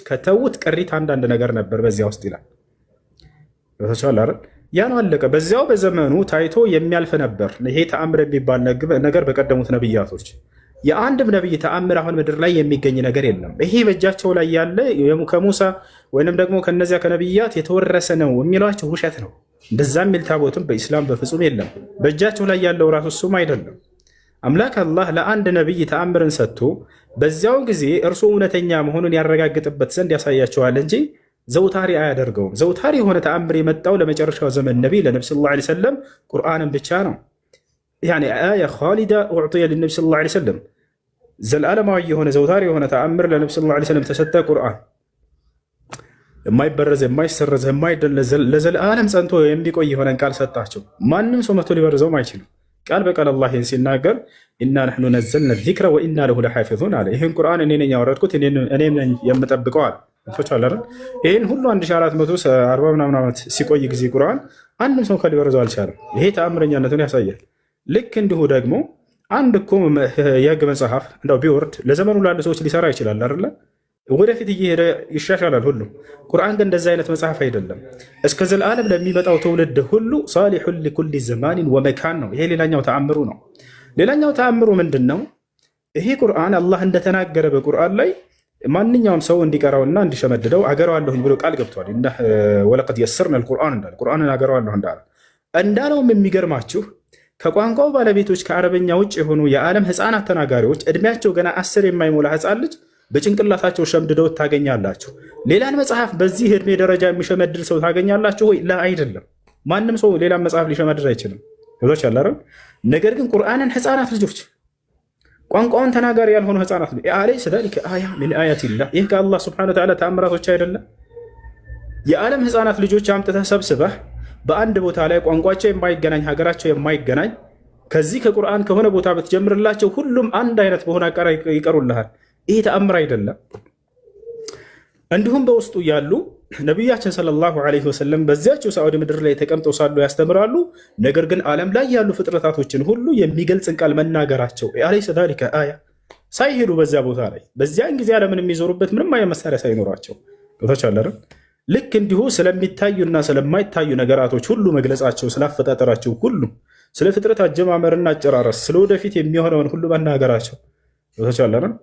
ከተውት ቅሪት አንዳንድ ነገር ነበር በዚያ ውስጥ ይላል። ተቻለ ያ ነው አለቀ። በዚያው በዘመኑ ታይቶ የሚያልፍ ነበር። ይሄ ተአምር የሚባል ነገር በቀደሙት ነብያቶች የአንድም ነብይ ተአምር አሁን ምድር ላይ የሚገኝ ነገር የለም። ይሄ በእጃቸው ላይ ያለ ከሙሳ ወይንም ደግሞ ከነዚያ ከነብያት የተወረሰ ነው የሚሏቸው ውሸት ነው። እንደዛ የሚል ታቦትም በኢስላም በፍጹም የለም። በእጃቸው ላይ ያለው ራሱ እሱም አይደለም። አምላክ አላህ ለአንድ ነብይ ተአምርን ሰጥቶ በዚያው ጊዜ እርሱ እውነተኛ መሆኑን ያረጋግጥበት ዘንድ ያሳያቸዋል እንጂ ዘውታሪ አያደርገውም። ዘውታሪ የሆነ ተአምር የመጣው ለመጨረሻው ዘመን ነቢይ ለነቢ ሰለላሁ ዐለይሂ ወሰለም ቁርአንን ብቻ ነው። ያኒ አያ ኻሊዳ ኡዕጢየ ለነቢ ሰለላሁ ዐለይሂ ወሰለም ዘላለማዊ የሆነ ዘውታሪ የሆነ ተአምር ለነቢ ሰለላሁ ዐለይሂ ወሰለም ተሰጠ። ቁርአን የማይበረዝ የማይሰረዝ የማይደለዝ ለዘላለም ጸንቶ የሚቆይ የሆነን ቃል ሰጣቸው። ማንም ሰው መቶ ሊበርዘውም አይችልም። ቃል በቃል አላህ ይህን ሲናገር ኢና ነሕኑ ነዘልና ዚክረ ወኢና ለሁ ለሓፊዙን አለ። ይህን ቁርአን እኔ ነኝ ያወረድኩት እኔም ነኝ የምጠብቀው አለ። ይህን ሁሉ 1440 ምናምን ዓመት ሲቆይ ጊዜ ቁርአን አንድም ሰው ከሊበርዘው አልቻለም። ይሄ ተአምረኛነቱን ያሳያል። ልክ እንዲሁ ደግሞ አንድ እኮ የህግ መጽሐፍ እንደው ቢወርድ ለዘመኑ ላሉ ሰዎች ሊሰራ ይችላል አይደለ? ወደፊት እየሄደ ይሻሻላል ሁሉ። ቁርአን ግን እንደዚህ አይነት መጽሐፍ አይደለም። እስከ ዘላለም ለሚመጣው ትውልድ ሁሉ ሳሊሑን ሊኩሊ ዘማኒን ወመካን ነው። ይሄ ሌላኛው ተአምሩ ነው። ሌላኛው ተአምሩ ምንድን ነው? ይሄ ቁርአን አላህ እንደተናገረ በቁርአን ላይ ማንኛውም ሰው እንዲቀራውና እንዲሸመድደው አገረዋለሁኝ ብሎ ቃል ገብቷል። ወለቀድ የሰርና ልቁርአን እንዳለ ቁርአንን አገረዋለሁ እንዳለውም የሚገርማችሁ ከቋንቋው ባለቤቶች ከአረበኛ ውጭ የሆኑ የዓለም ህፃናት ተናጋሪዎች እድሜያቸው ገና 10 የማይሞላ ህፃን ልጅ በጭንቅላታቸው ሸምድደው ታገኛላችሁ። ሌላን መጽሐፍ በዚህ እድሜ ደረጃ የሚሸመድድ ሰው ታገኛላችሁ ወይ? ላ አይደለም። ማንም ሰው ሌላን መጽሐፍ ሊሸመድድ አይችልም። ቶች አላረ ነገር ግን ቁርአንን ህፃናት ልጆች ቋንቋውን ተናጋሪ ያልሆኑ ህፃናት አለይሰ ዛሊከ አያ ሚን አያቲላህ፣ ይህ ከአላህ ሱብሓነሁ ወተዓላ ተአምራቶች አይደለም? የዓለም ህፃናት ልጆች አምጥተህ ሰብስበህ በአንድ ቦታ ላይ ቋንቋቸው የማይገናኝ ሀገራቸው የማይገናኝ ከዚህ ከቁርአን ከሆነ ቦታ ብትጀምርላቸው ሁሉም አንድ አይነት በሆነ አቀራ ይቀሩልሃል። ይህ ተአምር አይደለም። እንዲሁም በውስጡ ያሉ ነቢያችን ሰለላሁ ዐለይሂ ወሰለም በዚያቸው ሳዑዲ ምድር ላይ ተቀምጠው ሳሉ ያስተምራሉ። ነገር ግን ዓለም ላይ ያሉ ፍጥረታቶችን ሁሉ የሚገልጽን ቃል መናገራቸው አለይሰ ዛሊከ አያ ሳይሄዱ በዚያ ቦታ ላይ በዚያን ጊዜ ዓለምን የሚዞሩበት ምንም አይነት መሳሪያ ሳይኖራቸው ቦታቻለርን ልክ እንዲሁ ስለሚታዩና ስለማይታዩ ነገራቶች ሁሉ መግለጻቸው፣ ስላፈጣጠራቸው ሁሉ፣ ስለ ፍጥረት አጀማመርና አጨራረስ፣ ስለ ወደፊት የሚሆነውን ሁሉ መናገራቸው ቦታቻለርን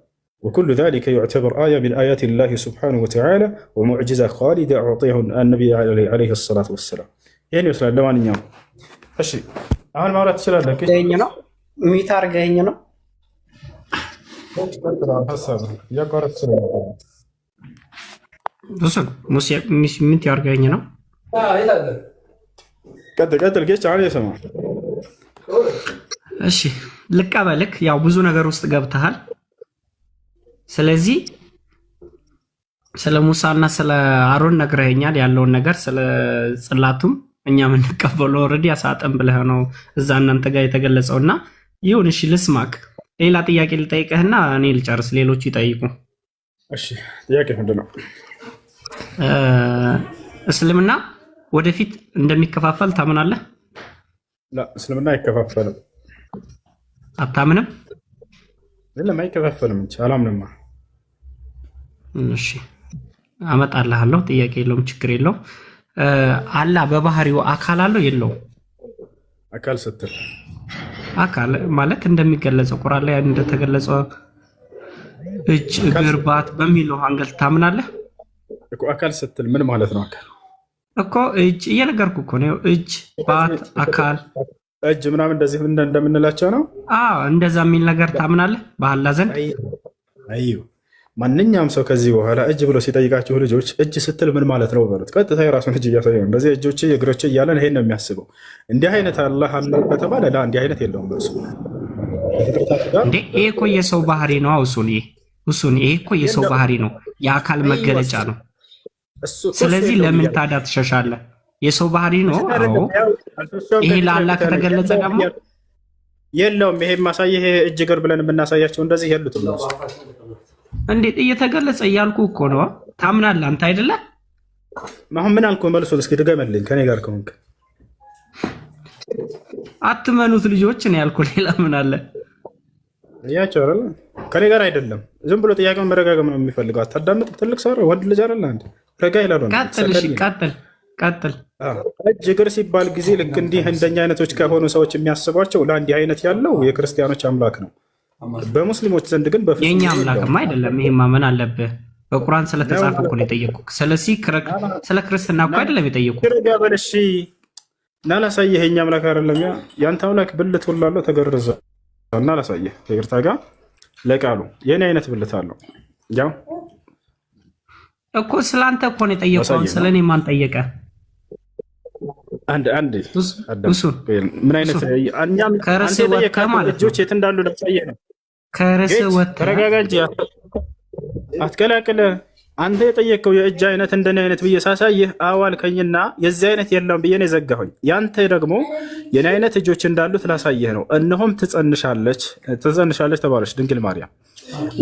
وكل ذلك يعتبر آية من آيات الله سبحانه وتعالى ومعجزة خالدة أعطيه النبي عليه الصلاة والسلام. يعني مثلا لو أنا نيام أشي أنا ما أردت شلون لك جاينا ميتار جاينا يا قارة شلون بس ميتار جاينا قد الجيش عليه سمع أشي لك أبلك يا بزونا جروست جابتها ስለዚህ ስለ ሙሳና ስለ አሮን ነግረኸኛል ያለውን ነገር ስለ ጽላቱም እኛ ምን ተቀበለው ኦሬዲ አሳጠን ብለህ ነው እዛ እናንተ ጋር የተገለጸውና ይሁን እሺ ልስማክ ሌላ ጥያቄ ልጠይቅህና እኔ ልጨርስ ሌሎች ይጠይቁ እሺ ጥያቄ ምንድነው እስልምና ወደፊት እንደሚከፋፈል ታምናለህ لا እስልምና አይከፋፈልም አታምንም ለምን አይከፋፈልም እንጂ አላምንማ እሺ አመጣልሃለሁ ጥያቄ የለውም ችግር የለውም አላህ በባህሪው አካል አለው የለው አካል ስትል አካል ማለት እንደሚገለጸው ቁርአን ላይ እንደተገለጸው እጅ እግር ባት በሚለው አንገል ታምናለህ እኮ አካል ስትል ምን ማለት ነው አካል እኮ እጅ እየነገርኩ እኮ ነው እጅ ባት አካል እጅ ምናምን እንደዚህ እንደምንላቸው ነው እንደዛ የሚል ነገር ታምናለህ በአላህ ዘንድ አይዩ ማንኛውም ሰው ከዚህ በኋላ እጅ ብሎ ሲጠይቃችሁ ልጆች እጅ ስትል ምን ማለት ነው በሉት ቀጥታ የራሱን እጅ እያሳየ ነው እንደዚህ እጆቼ እግሮቼ እያለን ይሄን ነው የሚያስበው እንዲህ አይነት አላህ አለው ከተባለ ላ እንዲህ አይነት የለውም በሱ እንዴ ይሄ እኮ የሰው ባህሪ ነው እሱን ይሄ እኮ የሰው ባህሪ ነው የአካል መገለጫ ነው ስለዚህ ለምን ታዲያ ትሸሻለህ የሰው ባህሪ ነው ይሄ ለአላህ ከተገለጸ ደግሞ የለውም ይሄ ማሳየህ እጅ እግር ብለን የምናሳያቸው እንደዚህ ያሉት ነው እንዴት እየተገለጸ እያልኩ እኮ ነው ታምናለህ አንተ አይደለ ማሁን ምን አልኩ መልሶ እስኪ ድገመልኝ ከኔ ጋር ከሆንክ አትመኑት ልጆች ነው ያልኩ ሌላ ምን አለ እያቸው አይደል? ከኔ ጋር አይደለም። ዝም ብሎ ጥያቄውን መረጋገም ነው የሚፈልገው። አታዳምጥ። ትልቅ ሰው ወንድ ልጅ አይደል? አንድ ረጋ ይላል። ቀጥል። እጅ እግር ሲባል ጊዜ ልክ እንዲህ እንደኛ አይነቶች ከሆኑ ሰዎች የሚያስቧቸው ለአንድ አይነት ያለው የክርስቲያኖች አምላክ ነው። በሙስሊሞች ዘንድ ግን በፍጹም የኛ አምላክማ አይደለም። ይሄ ማመን አለብህ። በቁርአን ስለተጻፈ እኮ ነው የጠየቁህ። ስለዚህ ስለ ክርስትና እኮ አይደለም የጠየቁህ። ረጋ በል እሺ። እና ላሳየህ። የኛ አምላክ አይደለም። ያንተ አምላክ ብልት ሁሉ አለው ተገርዘ እና ላሳየህ። ከይቅርታ ጋር ለቃሉ የኔ አይነት ብልት አለው። ያው እኮ ስላንተ እኮ ነው የጠየቀው። ስለኔ ማን ጠየቀ? አንድ ምን አይነት እኛም አንተ የጠየቀው እጆች የት እንዳሉ ላሳየህ ነው። ከርስ ወጥ ተረጋጋ እንጂ አትቀላቅለ። አንተ የጠየቀው የእጅ አይነት እንደኔ አይነት ብዬ ሳሳየህ አዋልከኝና የዚህ አይነት የለም ብዬ ነው የዘጋሁኝ። ያንተ ደግሞ የኔ አይነት እጆች እንዳሉት ላሳየህ ነው። እነሆም ትጸንሻለች ተባለች ድንግል ማርያም፣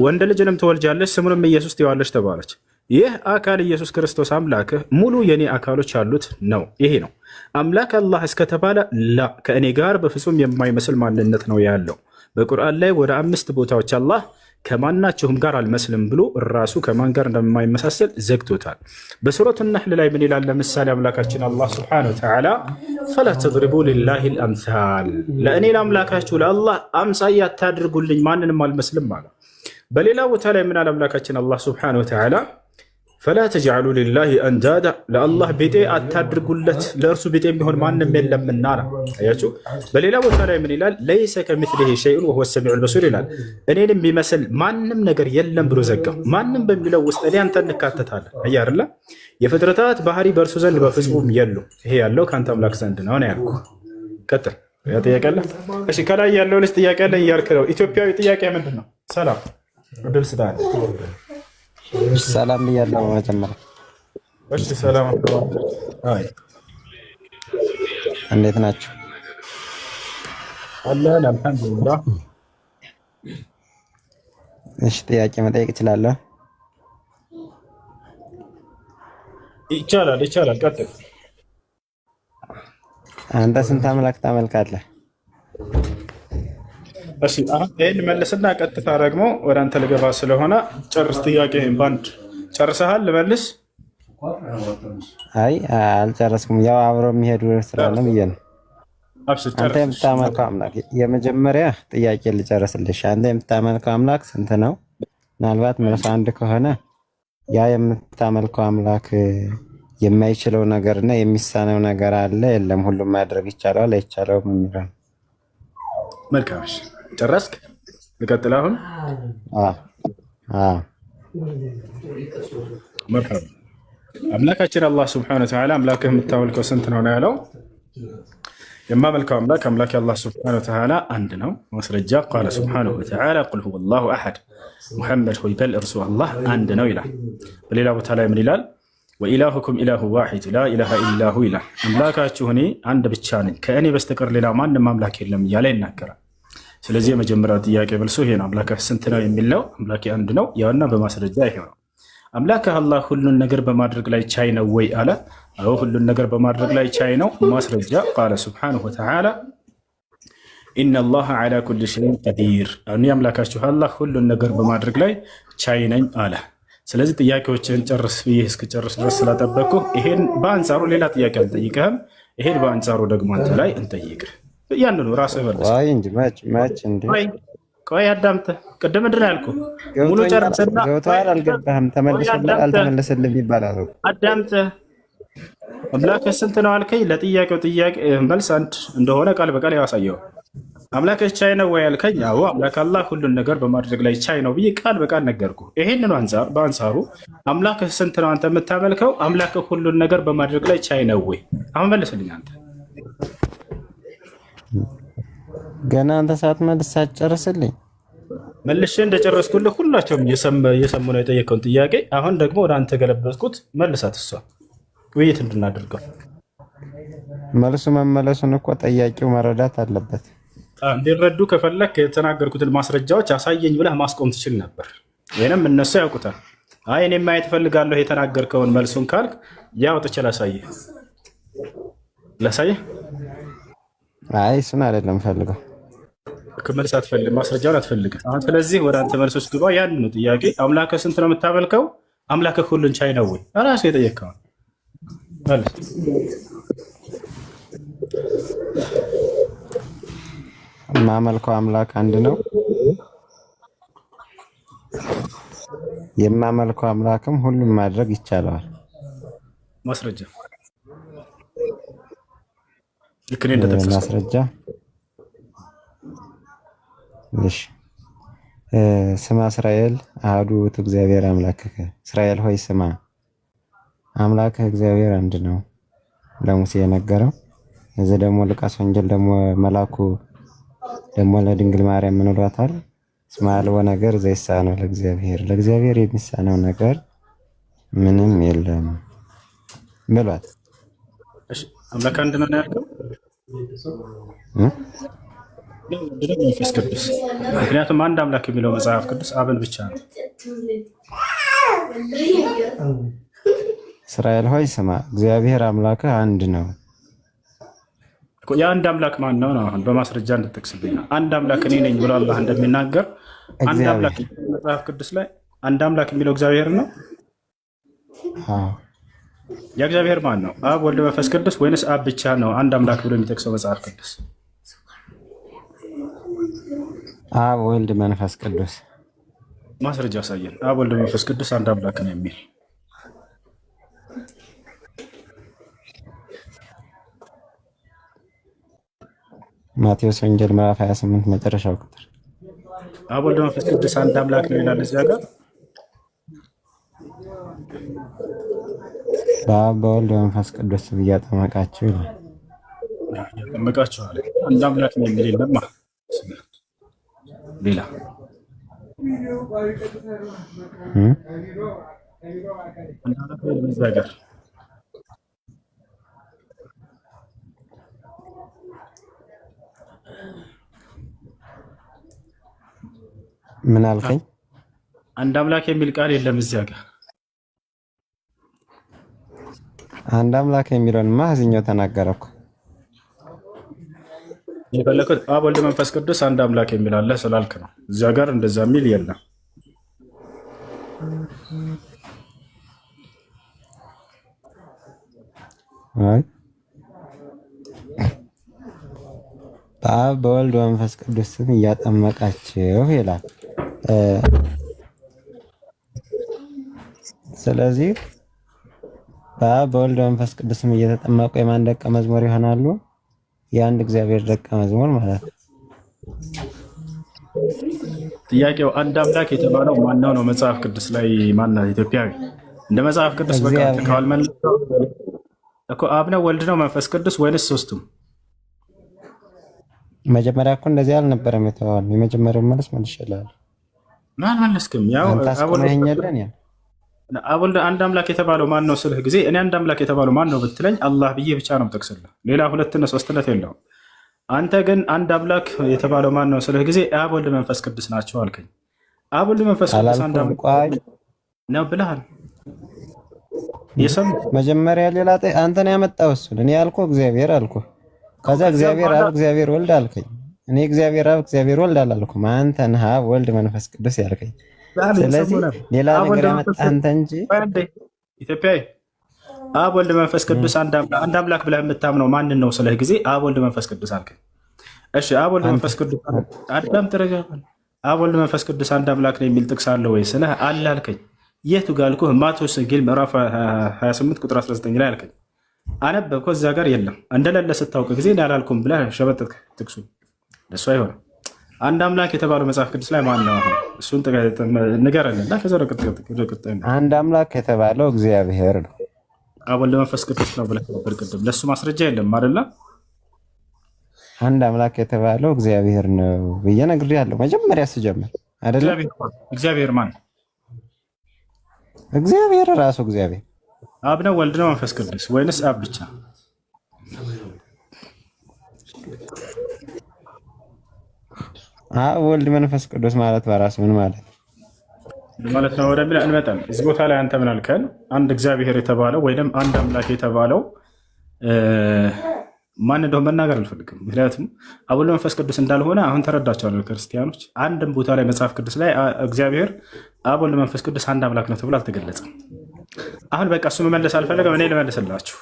ወንድ ልጅንም ትወልጃለች፣ ስሙንም ኢየሱስ ትይዋለች ተባለች። ይህ አካል ኢየሱስ ክርስቶስ አምላክህ ሙሉ የኔ አካሎች ያሉት ነው። ይሄ ነው አምላክ አላህ እስከተባለ ላ ከእኔ ጋር በፍጹም የማይመስል ማንነት ነው ያለው። በቁርአን ላይ ወደ 5 ቦታዎች አላህ ከማናቸውም ጋር አልመስልም ብሎ ራሱ ከማን ጋር እንደማይመሳሰል ዘግቶታል። በሱረቱ ነህል ላይ ምን ይላል? ለምሳሌ አምላካችን አላህ ሱብሓነሁ ወተዓላ ፈላ ተድሪቡ ሊላሂ አልአምሳል፣ ለእኔ ለአምላካችሁ ለአላህ አምሳያ አታድርጉልኝ፣ ማንንም አልመስልም አለ። በሌላ ቦታ ላይ ምን አለ አምላካችን አላህ ሱብሓነሁ ወተዓላ ፈላ ተጅዐሉ ሊላሂ አንዳዳ፣ ለአላህ ቤጤ አታድርጉለት፣ ለእርሱ ቤጤ የሚሆን ማንም የለምና ነው። አያችሁ። በሌላ ቦታ ላይ ምን ይላል? ለይሰ ከሚስሊሂ ሸይኡን ወሁወ ሰሚዑል በሲር ይላል። እኔንም የሚመስል ማንም ነገር የለም ብሎ ዘጋው። ማንም በሚለው ውስጥ እኔ አንተ እንካተታለን። አየህ አይደለ? የፍጥረታት ባህሪ በእርሱ ዘንድ በፍጹም የሉ። ይሄ ያለው ከአንተ አምላክ ዘንድ ነው ያልኩ። ቀጥል። ያ ጥያቄ አለ? እሺ፣ ከላይ ያለው ልጅ ጥያቄ አለ እያልክ ነው። ኢትዮጵያዊ ጥያቄ ምንድን ነው? ሰላም ድል ስታል ሰላም ብያለሁ። መጀመሪያ እሺ፣ ሰላም አይ፣ እንዴት ናችሁ? አለን አልሐምዱሊላህ። እሺ፣ ጥያቄ መጠየቅ እችላለሁ? ይቻላል። ቀጥል። አንተ ስንት አምላክ ታመልካለህ? እሺ፣ አሁን ይሄን መልስና ቀጥታ ደግሞ ወደ አንተ ልገባ ስለሆነ ጨርስ። ጥያቄህን ባንድ ጨርሰሃል? ልመልስ? አይ አልጨረስኩም። ያው አብሮ የሚሄዱ ስላለ ብዬ ነው። አንተ የምታመልከው አምላክ የመጀመሪያ ጥያቄ ልጨርስልሽ። አንተ የምታመልከው አምላክ ስንት ነው? ምናልባት መልስ አንድ ከሆነ ያ የምታመልከው አምላክ የማይችለው ነገርና የሚሳነው ነገር አለ የለም? ሁሉም ማድረግ ይቻላል አይቻለውም የሚለው። መልካም፣ ጨረስክ? ልቀጥል አሁን? መርሐባ። አምላካችን አላህ ሱብሓነሁ ወተዓላ አምላክህ የምታመልከው ስንት ነው ያለው? የማመልከው አምላክ የአላህ ሱብሓነሁ ወተዓላ አንድ ነው። ማስረጃ ቃለ ሱብሓነሁ ወተዓላ ቁል ሁወ አላሁ አሐድ፣ ሙሐመድ ሆይ በል እርሱ አላህ አንድ ነው ይላል። በሌላ ቦታ ላይ ምን ይላል? ወኢላሁኩም ኢላሁ ዋሒድ ላ ኢላሃ ኢላሁ ይላል። አምላካችሁ እኔ አንድ ብቻ ነኝ፣ ከእኔ በስተቀር ሌላ ማንም አምላክ የለም እያለ ይናገራል። ስለዚህ የመጀመሪያው ጥያቄ መልሶ ይሄ ነው። አምላክህ ስንት ነው የሚለው አምላኬ አንድ ነው ያውና በማስረጃ ይሄው ነው። አምላክህ አላህ ሁሉን ነገር በማድረግ ላይ ቻይ ነው ወይ አለ። አዎ ሁሉን ነገር በማድረግ ላይ ቻይ ነው። ማስረጃ ቃለ ሱብሓነሁ ወተዓላ ኢነላሃ ዐላ ኩሊ ሸይኢን ቀዲር፣ እኔ አምላካችሁ አላህ ሁሉን ነገር በማድረግ ላይ ቻይ ነኝ አለ። ስለዚህ ጥያቄዎችን ጨርስ ብዬ እስክጨርስ ድረስ ስላጠበቅኩ ይሄን በአንጻሩ ሌላ ጥያቄ አልጠይቅህም። ይሄን በአንጻሩ ደግሞ አንተ ላይ እንጠይቅህ። ያንኑ ራስህ መልስ። ቆይ አዳምጠህ ቅድም ምንድን ነው ያልኩህ? ሙሉ ጨርስና አልገባህም። ተመልሰልህ አልተመለሰልህም ይባላል። አዳምጠህ አምላክህ ስንት ነው አልከኝ። ለጥያቄው ጥያቄ መልስ አንድ እንደሆነ ቃል በቃል ያሳየው። አምላክህ ቻይ ነው ወይ ያልከኝ? አዎ አምላክ አላህ ሁሉን ነገር በማድረግ ላይ ቻይ ነው ብዬ ቃል በቃል ነገርኩህ። ይሄንን በአንጻሩ አምላክህ ስንት ነው አንተ የምታመልከው? አምላክህ ሁሉን ነገር በማድረግ ላይ ቻይ ነው ወይ? አሁን መልስልኝ አንተ። ገና አንተ ሳትመልስ ሳትጨርስልኝ መልሼ እንደጨረስኩልህ ሁላቸውም እየሰሙ ነው የጠየቀውን ጥያቄ። አሁን ደግሞ ወደ አንተ ገለበጥኩት። መልሳት እሷ ውይይት እንድናደርገው። መልሱ መመለሱን እኮ ጠያቂው መረዳት አለበት። እንዲረዱ ከፈለክ የተናገርኩትን ማስረጃዎች አሳየኝ ብለህ ማስቆም ትችል ነበር፣ ወይንም እነሱ ያውቁታል። አይ እኔ ማየት እፈልጋለሁ የተናገርከውን መልሱን ካልክ ያው ወጥቼ ላሳየህ። አይ እሱን አይደለም ፈልገው። መልስ አትፈልግም፣ ማስረጃውን አትፈልግም። አሁን ስለዚህ ወደ አንተ መልሶች ግባ። ያን ነው ጥያቄ። አምላክህ ስንት ነው የምታመልከው? አምላክህ ሁሉን ቻይ ነው ወይ? ራስህ የጠየቅከውን መልስ። የማመልከው አምላክ አንድ ነው። የማመልከው አምላክም ሁሉም ማድረግ ይቻላል። ማስረጃ ልክ እኔ እንደተጠቀስኩት ማስረጃ። እሺ ስማ እስራኤል አሐዱ ውእቱ እግዚአብሔር አምላክህ፣ እስራኤል ሆይ ስማ አምላክህ እግዚአብሔር አንድ ነው ለሙሴ የነገረው። እዚህ ደግሞ ሉቃስ ወንጌል ደግሞ መላኩ ደግሞ ለድንግል ማርያም ምን ብሏታል? እስመ አልቦ ነገር ዘይሳነው ለእግዚአብሔር፣ ለእግዚአብሔር የሚሳነው ነገር ምንም የለም ብሏት። እሺ አምላክ አንድ ነው ያልከው መንፈስ ቅዱስ። ምክንያቱም አንድ አምላክ የሚለው መጽሐፍ ቅዱስ አብን ብቻ ነው። እስራኤል ሆይ ስማ እግዚአብሔር አምላክህ አንድ ነው። የአንድ አምላክ ማን ነው? አሁን በማስረጃ እንድትጠቅስልኝ። አንድ አምላክ እኔ ነኝ ብሎ አላህ እንደሚናገር አንድ አምላክ መጽሐፍ ቅዱስ ላይ አንድ አምላክ የሚለው እግዚአብሔር ነው። የእግዚአብሔር ማን ነው? አብ ወልድ መንፈስ ቅዱስ ወይንስ አብ ብቻ ነው አንድ አምላክ ብሎ የሚጠቅሰው መጽሐፍ ቅዱስ? አብ ወልድ መንፈስ ቅዱስ። ማስረጃ ያሳየን። አብ ወልድ መንፈስ ቅዱስ አንድ አምላክ ነው የሚል ማቴዎስ ወንጌል ምዕራፍ 28 መጨረሻው ቁጥር። አብ ወልድ መንፈስ ቅዱስ አንድ አምላክ ነው ይላል እዚያ ጋር። በአብ በወልድ በመንፈስ ቅዱስ እያጠመቃችሁ ይላል። እያጠመቃችሁ አለ። አንድ አምላክ ነው የሚል የለማ ሌላ ምን አልከኝ? አንድ አምላክ የሚል ቃል የለም እዚያ ጋር። አንድ አምላክ የሚለውንማ እዚህኛው ተናገረኩ። የፈለኩት አብ ወልድ መንፈስ ቅዱስ አንድ አምላክ የሚል አለ ስላልክ ነው። እዚያ ጋር እንደዛ የሚል የለም። አይ በአብ በወልድ በመንፈስ ቅዱስ ስም እያጠመቃችሁ ይላል። ስለዚህ በአብ በወልድ በመንፈስ ቅዱስ ስም እየተጠመቁ የማን ደቀ መዝሙር ይሆናሉ? የአንድ እግዚአብሔር ደቀ መዝሙር ማለት ነው። ጥያቄው አንድ አምላክ የተባለው ማነው ነው? መጽሐፍ ቅዱስ ላይ ማነው? ኢትዮጵያዊ እንደ መጽሐፍ ቅዱስ በቃ ተካዋል መልሰው እኮ አብ ነው ወልድ ነው መንፈስ ቅዱስ ወይንስ ሶስቱም? መጀመሪያ እኮ እንደዚህ አልነበረም የተባለው። የመጀመሪያው መልስ መልሼልሃለሁ። ማን መለስክም? ያው አብ ወልድ አንድ አምላክ የተባለው ማን ነው ስልህ ጊዜ እኔ አንድ አምላክ የተባለው ማን ነው ብትለኝ አላህ ብዬ ብቻ ነው የምጠቅስልህ። ሌላ ሁለትና ሶስትነት የለውም። አንተ ግን አንድ አምላክ የተባለው ማን ነው ስልህ ጊዜ አብ ወልድ መንፈስ ቅዱስ ናቸው አልከኝ። አብ ወልድ መንፈስ ቅዱስ አንድ አምላክ ነው ብለሃል። መጀመሪያ ሌላ አንተ ነው ያመጣው እሱን። እኔ ያልኩህ እግዚአብሔር አልኩህ። ከዛ እግዚአብሔር አብ እግዚአብሔር ወልድ አልከኝ። እኔ እግዚአብሔር አብ እግዚአብሔር ወልድ አላልኩም። አንተ ነህ አብ ወልድ መንፈስ ቅዱስ ያልከኝ። ስለዚህ ሌላ ነገር ያመጣህ አንተ እንጂ ኢትዮጵያዊ አብ ወልድ መንፈስ ቅዱስ አንድ አምላክ ብለህ የምታምነው ማንን ነው ስልህ ጊዜ አብ ወልድ መንፈስ ቅዱስ አልከኝ። እሺ አብ ወልድ መንፈስ ቅዱስ አዳም ተረጋጋል። አብ ወልድ መንፈስ ቅዱስ አንድ አምላክ ነው የሚል ጥቅስ አለ ወይ ስልህ አለ አልከኝ። የቱ ጋር አልኩህ? ማቴዎስ ወንጌል ምዕራፍ 28 ቁጥር 19 ላይ አልከኝ። አነበብኩ እዛ ጋር የለም። እንደሌለ ስታውቅ ጊዜ አላልኩም ብለህ ሸበጠጥክ ጥቅሱ። እሱ አይሆንም። አንድ አምላክ የተባለው መጽሐፍ ቅዱስ ላይ ማን ነው? እሱን ንገረንና ከዛ አንድ አምላክ የተባለው እግዚአብሔር ነው። አብ ወልድ መንፈስ ቅዱስ ነው ብለህ ነበር ቅድም። ለእሱ ማስረጃ የለም አይደለ? አንድ አምላክ የተባለው እግዚአብሔር ነው ብዬ ነግሬሃለሁ መጀመሪያ ስጀምር አይደለ? እግዚአብሔር ማን? እግዚአብሔር ራሱ እግዚአብሔር አብ ነው ወልድ ነው መንፈስ ቅዱስ ወይንስ አብ ብቻ? አብ ወልድ መንፈስ ቅዱስ ማለት በራሱ ምን ማለት ነው ወደሚል እንመጣለን። እዚህ ቦታ ላይ አንተ ምን አልከን? አንድ እግዚአብሔር የተባለው ወይም አንድ አምላክ የተባለው ማን እንደሆነ መናገር አልፈልግም። ምክንያቱም አብ ወልድ መንፈስ ቅዱስ እንዳልሆነ አሁን ተረዳቸዋለሁ ክርስቲያኖች። አንድም ቦታ ላይ መጽሐፍ ቅዱስ ላይ እግዚአብሔር አብ ወልድ መንፈስ ቅዱስ አንድ አምላክ ነው ተብሎ አልተገለጸም። አሁን በቃ እሱ መመለስ አልፈለገም፣ እኔ ልመልስላችሁ።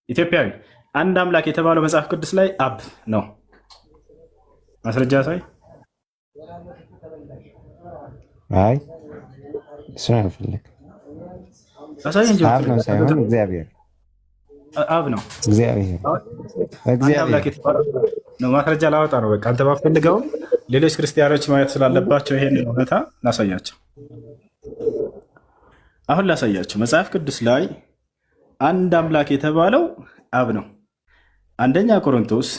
ኢትዮጵያዊ አንድ አምላክ የተባለው መጽሐፍ ቅዱስ ላይ አብ ነው። ማስረጃ ሳይ አይ እሱ አልፈልግም። አሳይ እንጂ አብ ነው ሳይሆን እግዚአብሔር አብ ነው። እግዚአብሔር ነው። ማስረጃ ላወጣ ነው። በቃ አንተ ባፈልገው ሌሎች ክርስቲያኖች ማየት ስላለባቸው ይሄን እውነታ ላሳያቸው። አሁን ላሳያቸው። መጽሐፍ ቅዱስ ላይ አንድ አምላክ የተባለው አብ ነው። አንደኛ ቆሮንቶስ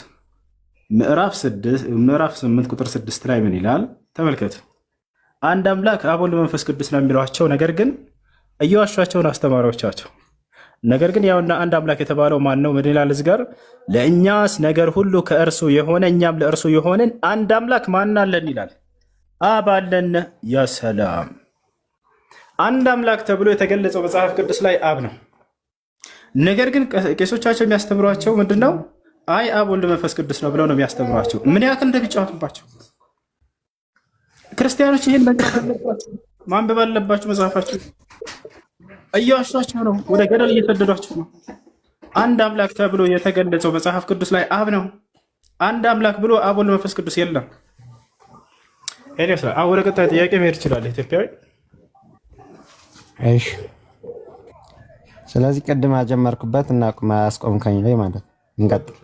ምዕራፍ 8 ቁጥር 6 ላይ ምን ይላል? ተመልከቱ። አንድ አምላክ አብ ወልድ መንፈስ ቅዱስ ነው የሚሏቸው፣ ነገር ግን እየዋሿቸውን አስተማሪዎቻቸው። ነገር ግን ያውና አንድ አምላክ የተባለው ማን ነው? ምን ይላል እዚህ ጋር? ለእኛስ ነገር ሁሉ ከእርሱ የሆነ እኛም ለእርሱ የሆንን አንድ አምላክ ማን አለን ይላል? አብ አለን። ያ ሰላም። አንድ አምላክ ተብሎ የተገለጸው መጽሐፍ ቅዱስ ላይ አብ ነው። ነገር ግን ቄሶቻቸው የሚያስተምሯቸው ምንድን ነው? አይ አብ ወልድ መንፈስ ቅዱስ ነው ብለው ነው የሚያስተምሯቸው። ምን ያክል እንደሚጫወቱባቸው ክርስቲያኖች ይህን ማንበብ አለባቸው። መጽሐፋቸው እየዋሿቸው ነው፣ ወደ ገደል እየሰደዷቸው ነው። አንድ አምላክ ተብሎ የተገለጸው መጽሐፍ ቅዱስ ላይ አብ ነው። አንድ አምላክ ብሎ አብ ወልድ መንፈስ ቅዱስ የለም። ወደ ቀጣይ ጥያቄ መሄድ ይችላል ኢትዮጵያዊ። እሺ፣ ስለዚህ ቅድም አጀመርኩበት እና አስቆምከኝ ላይ ማለት እንቀጥል።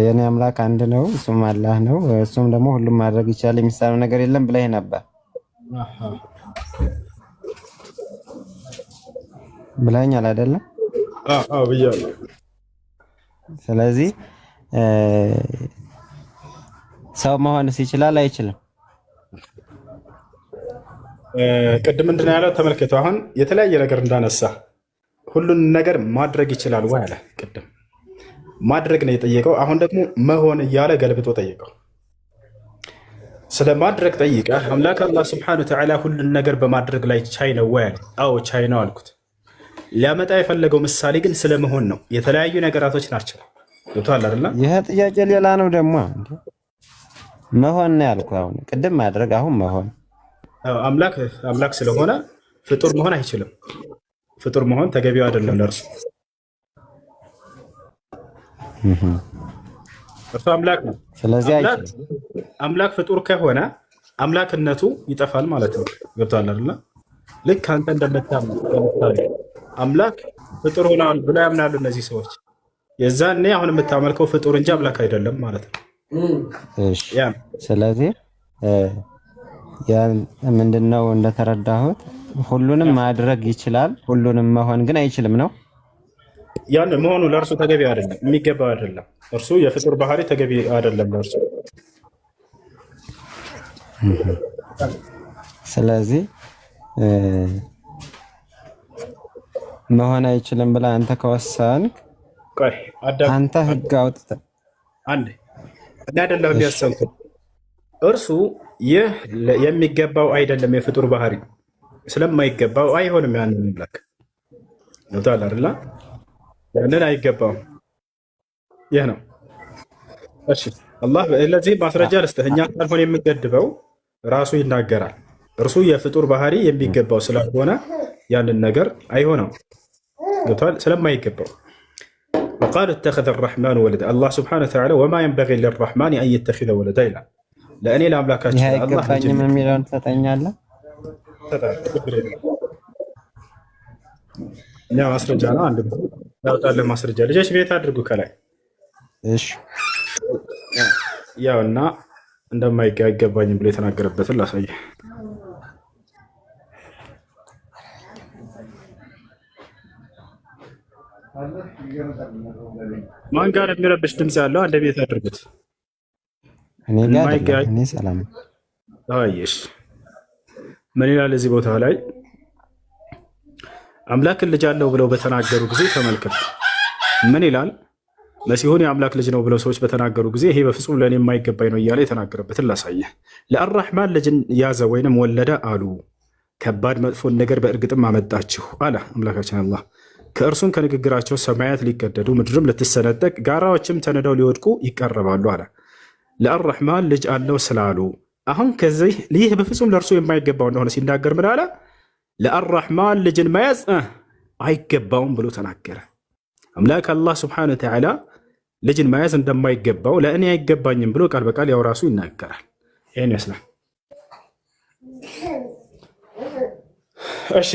የኔ አምላክ አንድ ነው፣ እሱም አላህ ነው፣ እሱም ደግሞ ሁሉም ማድረግ ይችላል፣ የሚሳነው ነገር የለም ብለህ ነበር ብለኛል አይደለም? አዎ ብያለሁ። ስለዚህ ሰው መሆንስ ይችላል አይችልም? ቅድም ምንድን ነው ያለው? ተመልከቱ። አሁን የተለያየ ነገር እንዳነሳ ሁሉን ነገር ማድረግ ይችላል ወይ አለ። ቅድም ማድረግ ነው የጠየቀው። አሁን ደግሞ መሆን እያለ ገልብጦ ጠየቀው። ስለ ማድረግ ጠይቀ አምላክ አላህ ስብሐነሁ ወተዓላ ሁሉን ነገር በማድረግ ላይ ቻይ ነው ወይ አለ። አዎ ቻይ ነው አልኩት። ሊያመጣ የፈለገው ምሳሌ ግን ስለመሆን ነው። የተለያዩ ነገራቶች ናቸው። ገብቶሃል አይደል? ይሄ ጥያቄ ሌላ ነው ደግሞ መሆን ነው ያልኩህ። አሁን ቅድም ማድረግ፣ አሁን መሆን። አምላክ ስለሆነ ፍጡር መሆን አይችልም። ፍጡር መሆን ተገቢው አይደለም ለእርሱ። እርሱ አምላክ ነው። ስለዚህ አምላክ ፍጡር ከሆነ አምላክነቱ ይጠፋል ማለት ነው። ገብቶሃል አይደል? ልክ አንተ እንደምታምነው አምላክ ፍጡር ሆኗል ብለው ያምናሉ እነዚህ ሰዎች። የዛኔ አሁን የምታመልከው ፍጡር እንጂ አምላክ አይደለም ማለት ነው። እሺ፣ ስለዚህ ምንድነው እንደተረዳሁት ሁሉንም ማድረግ ይችላል፣ ሁሉንም መሆን ግን አይችልም ነው። ያን መሆኑ ለእርሱ ተገቢ አይደለም፣ የሚገባው አይደለም። እርሱ የፍጡር ባህሪ ተገቢ አይደለም ለእርሱ። ስለዚህ መሆን አይችልም ብለህ አንተ ከወሰንክ አንተ ህግ አውጥተህ አንዴ እኔ አይደለሁም ያሰብኩት። እርሱ ይህ የሚገባው አይደለም፣ የፍጡር ባህሪ ስለማይገባው አይሆንም። ያንን አምላክ ገብቶሃል አይደል? ያንን አይገባውም። ይህ ነው። እሺ አላህ ለዚህ ማስረጃ ልስጥህ። እኛ ካልሆነ የምንገድበው ራሱ ይናገራል። እርሱ የፍጡር ባህሪ የሚገባው ስላልሆነ ያንን ነገር አይሆነው። ገብቶሃል? ስለማይገባው ወቃሉ እተኸዘ አርረሕማኑ ወለዳ። አላህ ስብሐነሁ ወተዓላ ወማ የንበጊ ሊርረሕማን አን የተኺዘ ወለዳ ይላል። ለእኔ ለአምላካችን አይገባኝም የሚለውን ትሰጠኛለህ? እኛ ማስረጃ ነው። አንድ ያወጣልህ ማስረጃ ልጆች ቤት አድርጉ ከላይ። እሺ ያውና እንደማይገባኝም ብሎ የተናገረበትን ላሳየህ። ማን ጋር የሚረብሽ ድምፅ ያለው? አንድ ቤት አድርጉት። እኔ ጋር እኔ ሰላም አይሽ። ምን ይላል እዚህ ቦታ ላይ? አምላክን ልጅ አለው ብለው በተናገሩ ጊዜ ተመልከት። ምን ይላል? መሲሁን የአምላክ ልጅ ነው ብለው ሰዎች በተናገሩ ጊዜ ይሄ በፍጹም ለእኔ የማይገባኝ ነው እያለ የተናገረበትን ላሳየህ። ለአራሕማን ልጅን ያዘ ወይንም ወለደ አሉ። ከባድ መጥፎን ነገር በእርግጥም አመጣችሁ አለ አምላካችን አላህ። ከእርሱም ከንግግራቸው ሰማያት ሊቀደዱ ምድርም ልትሰነጠቅ ጋራዎችም ተንደው ሊወድቁ ይቀርባሉ አለ። ለአረሕማን ልጅ አለው ስላሉ አሁን ከዚህ ይህ በፍጹም ለእርሱ የማይገባው እንደሆነ ሲናገር ምን አለ? ለአረሕማን ልጅን መያዝ አይገባውም ብሎ ተናገረ። አምላክ አላህ ስብሓነሁ ወተዓላ ልጅን መያዝ እንደማይገባው ለእኔ አይገባኝም ብሎ ቃል በቃል ያው ራሱ ይናገራል። ይህን ይመስላል። እሺ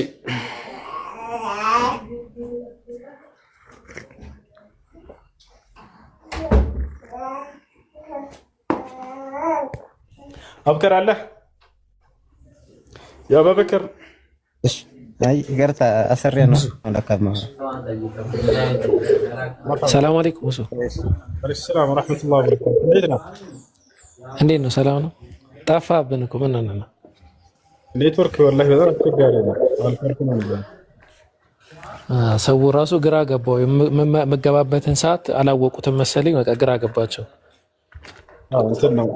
አብከር አለ የአባበከር ገርታ አሰሪያ ነው። ሰላም አለይኩም። ወሶ ሰላም ወራህመቱላሂ ወበረካቱ። እንዴት ነው? እንዴት ነው? ሰላም ነው። ጠፋብን እኮ ምን ነው? ኔትወርክ ወላሂ በጣም አስቸጋሪ ነው። አልፈርኩ ነው። ሰው ራሱ ግራ ገባው። የምገባበትን ሰዓት አላወቁትም መሰለኝ። በቃ ግራ ገባቸው። እንትን ነው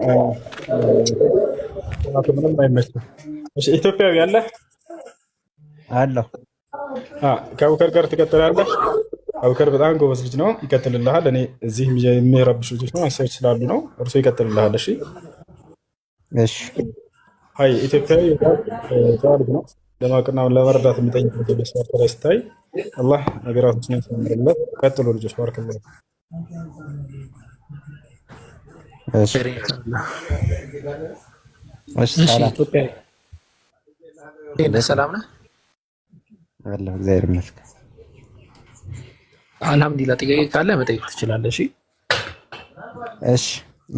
ምንም አይመስልም። እሺ ኢትዮጵያዊ ያለ አለሁ። ከአቡከር ጋር ትቀጥላለህ። አቡከር በጣም ጎበዝ ልጅ ነው፣ ይቀጥልልሃል። እኔ እዚህ የሚረብሹ ልጆች ነው ሰዎች ስላሉ ነው። እርሶ ይቀጥልልሃል። እሺ እሺ። አይ ኢትዮጵያዊ ተዋልድ ነው። ለማወቅና ለመረዳት የሚጠይቅ መስመር ላይ ስታይ አላህ ነገራቶችን ያሳምርለት። ቀጥሎ ልጆች ባርክላህ። እሺ ኢትዮጵያዊ ሰላም ነህ? አለሁ እግዚአብሔር ይመስገን። አልሐምዱሊላህ። ጥያቄ ካለ መጠየቅ ትችላለህ። እሺ እሺ።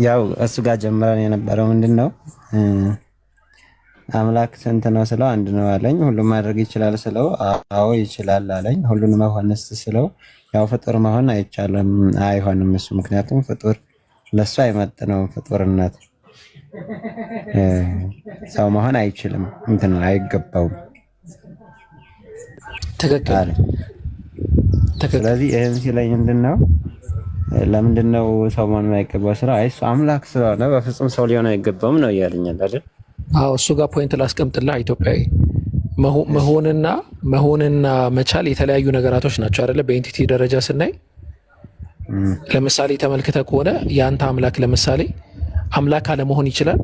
ያው እሱ ጋር ጀምረን የነበረው ምንድነው አምላክ ስንት ነው ስለው አንድ ነው አለኝ። ሁሉም ማድረግ ይችላል ስለው አዎ ይችላል አለኝ። ሁሉን መሆንስ ስለው ያው ፍጡር መሆን አይቻልም አይሆንም እሱ ምክንያቱም ፍጡር ለሱ አይመጥነውም። ፍጡርነት ሰው መሆን አይችልም እንትን አይገባውም። ትክክል። ስለዚህ ይሄን ሲለኝ ምንድነው ለምንድነው ሰው መሆን የማይገባው ስራ እሱ አምላክ ስለሆነ በፍጹም ሰው ሊሆን አይገባውም ነው እያለኛል አይደል? አዎ እሱ ጋር ፖይንት ላስቀምጥልህ። ኢትዮጵያዊ መሆንና መቻል የተለያዩ ነገራቶች ናቸው አይደለ? በኤንቲቲ ደረጃ ስናይ ለምሳሌ ተመልክተ ከሆነ የአንተ አምላክ ለምሳሌ አምላክ አለመሆን ይችላል?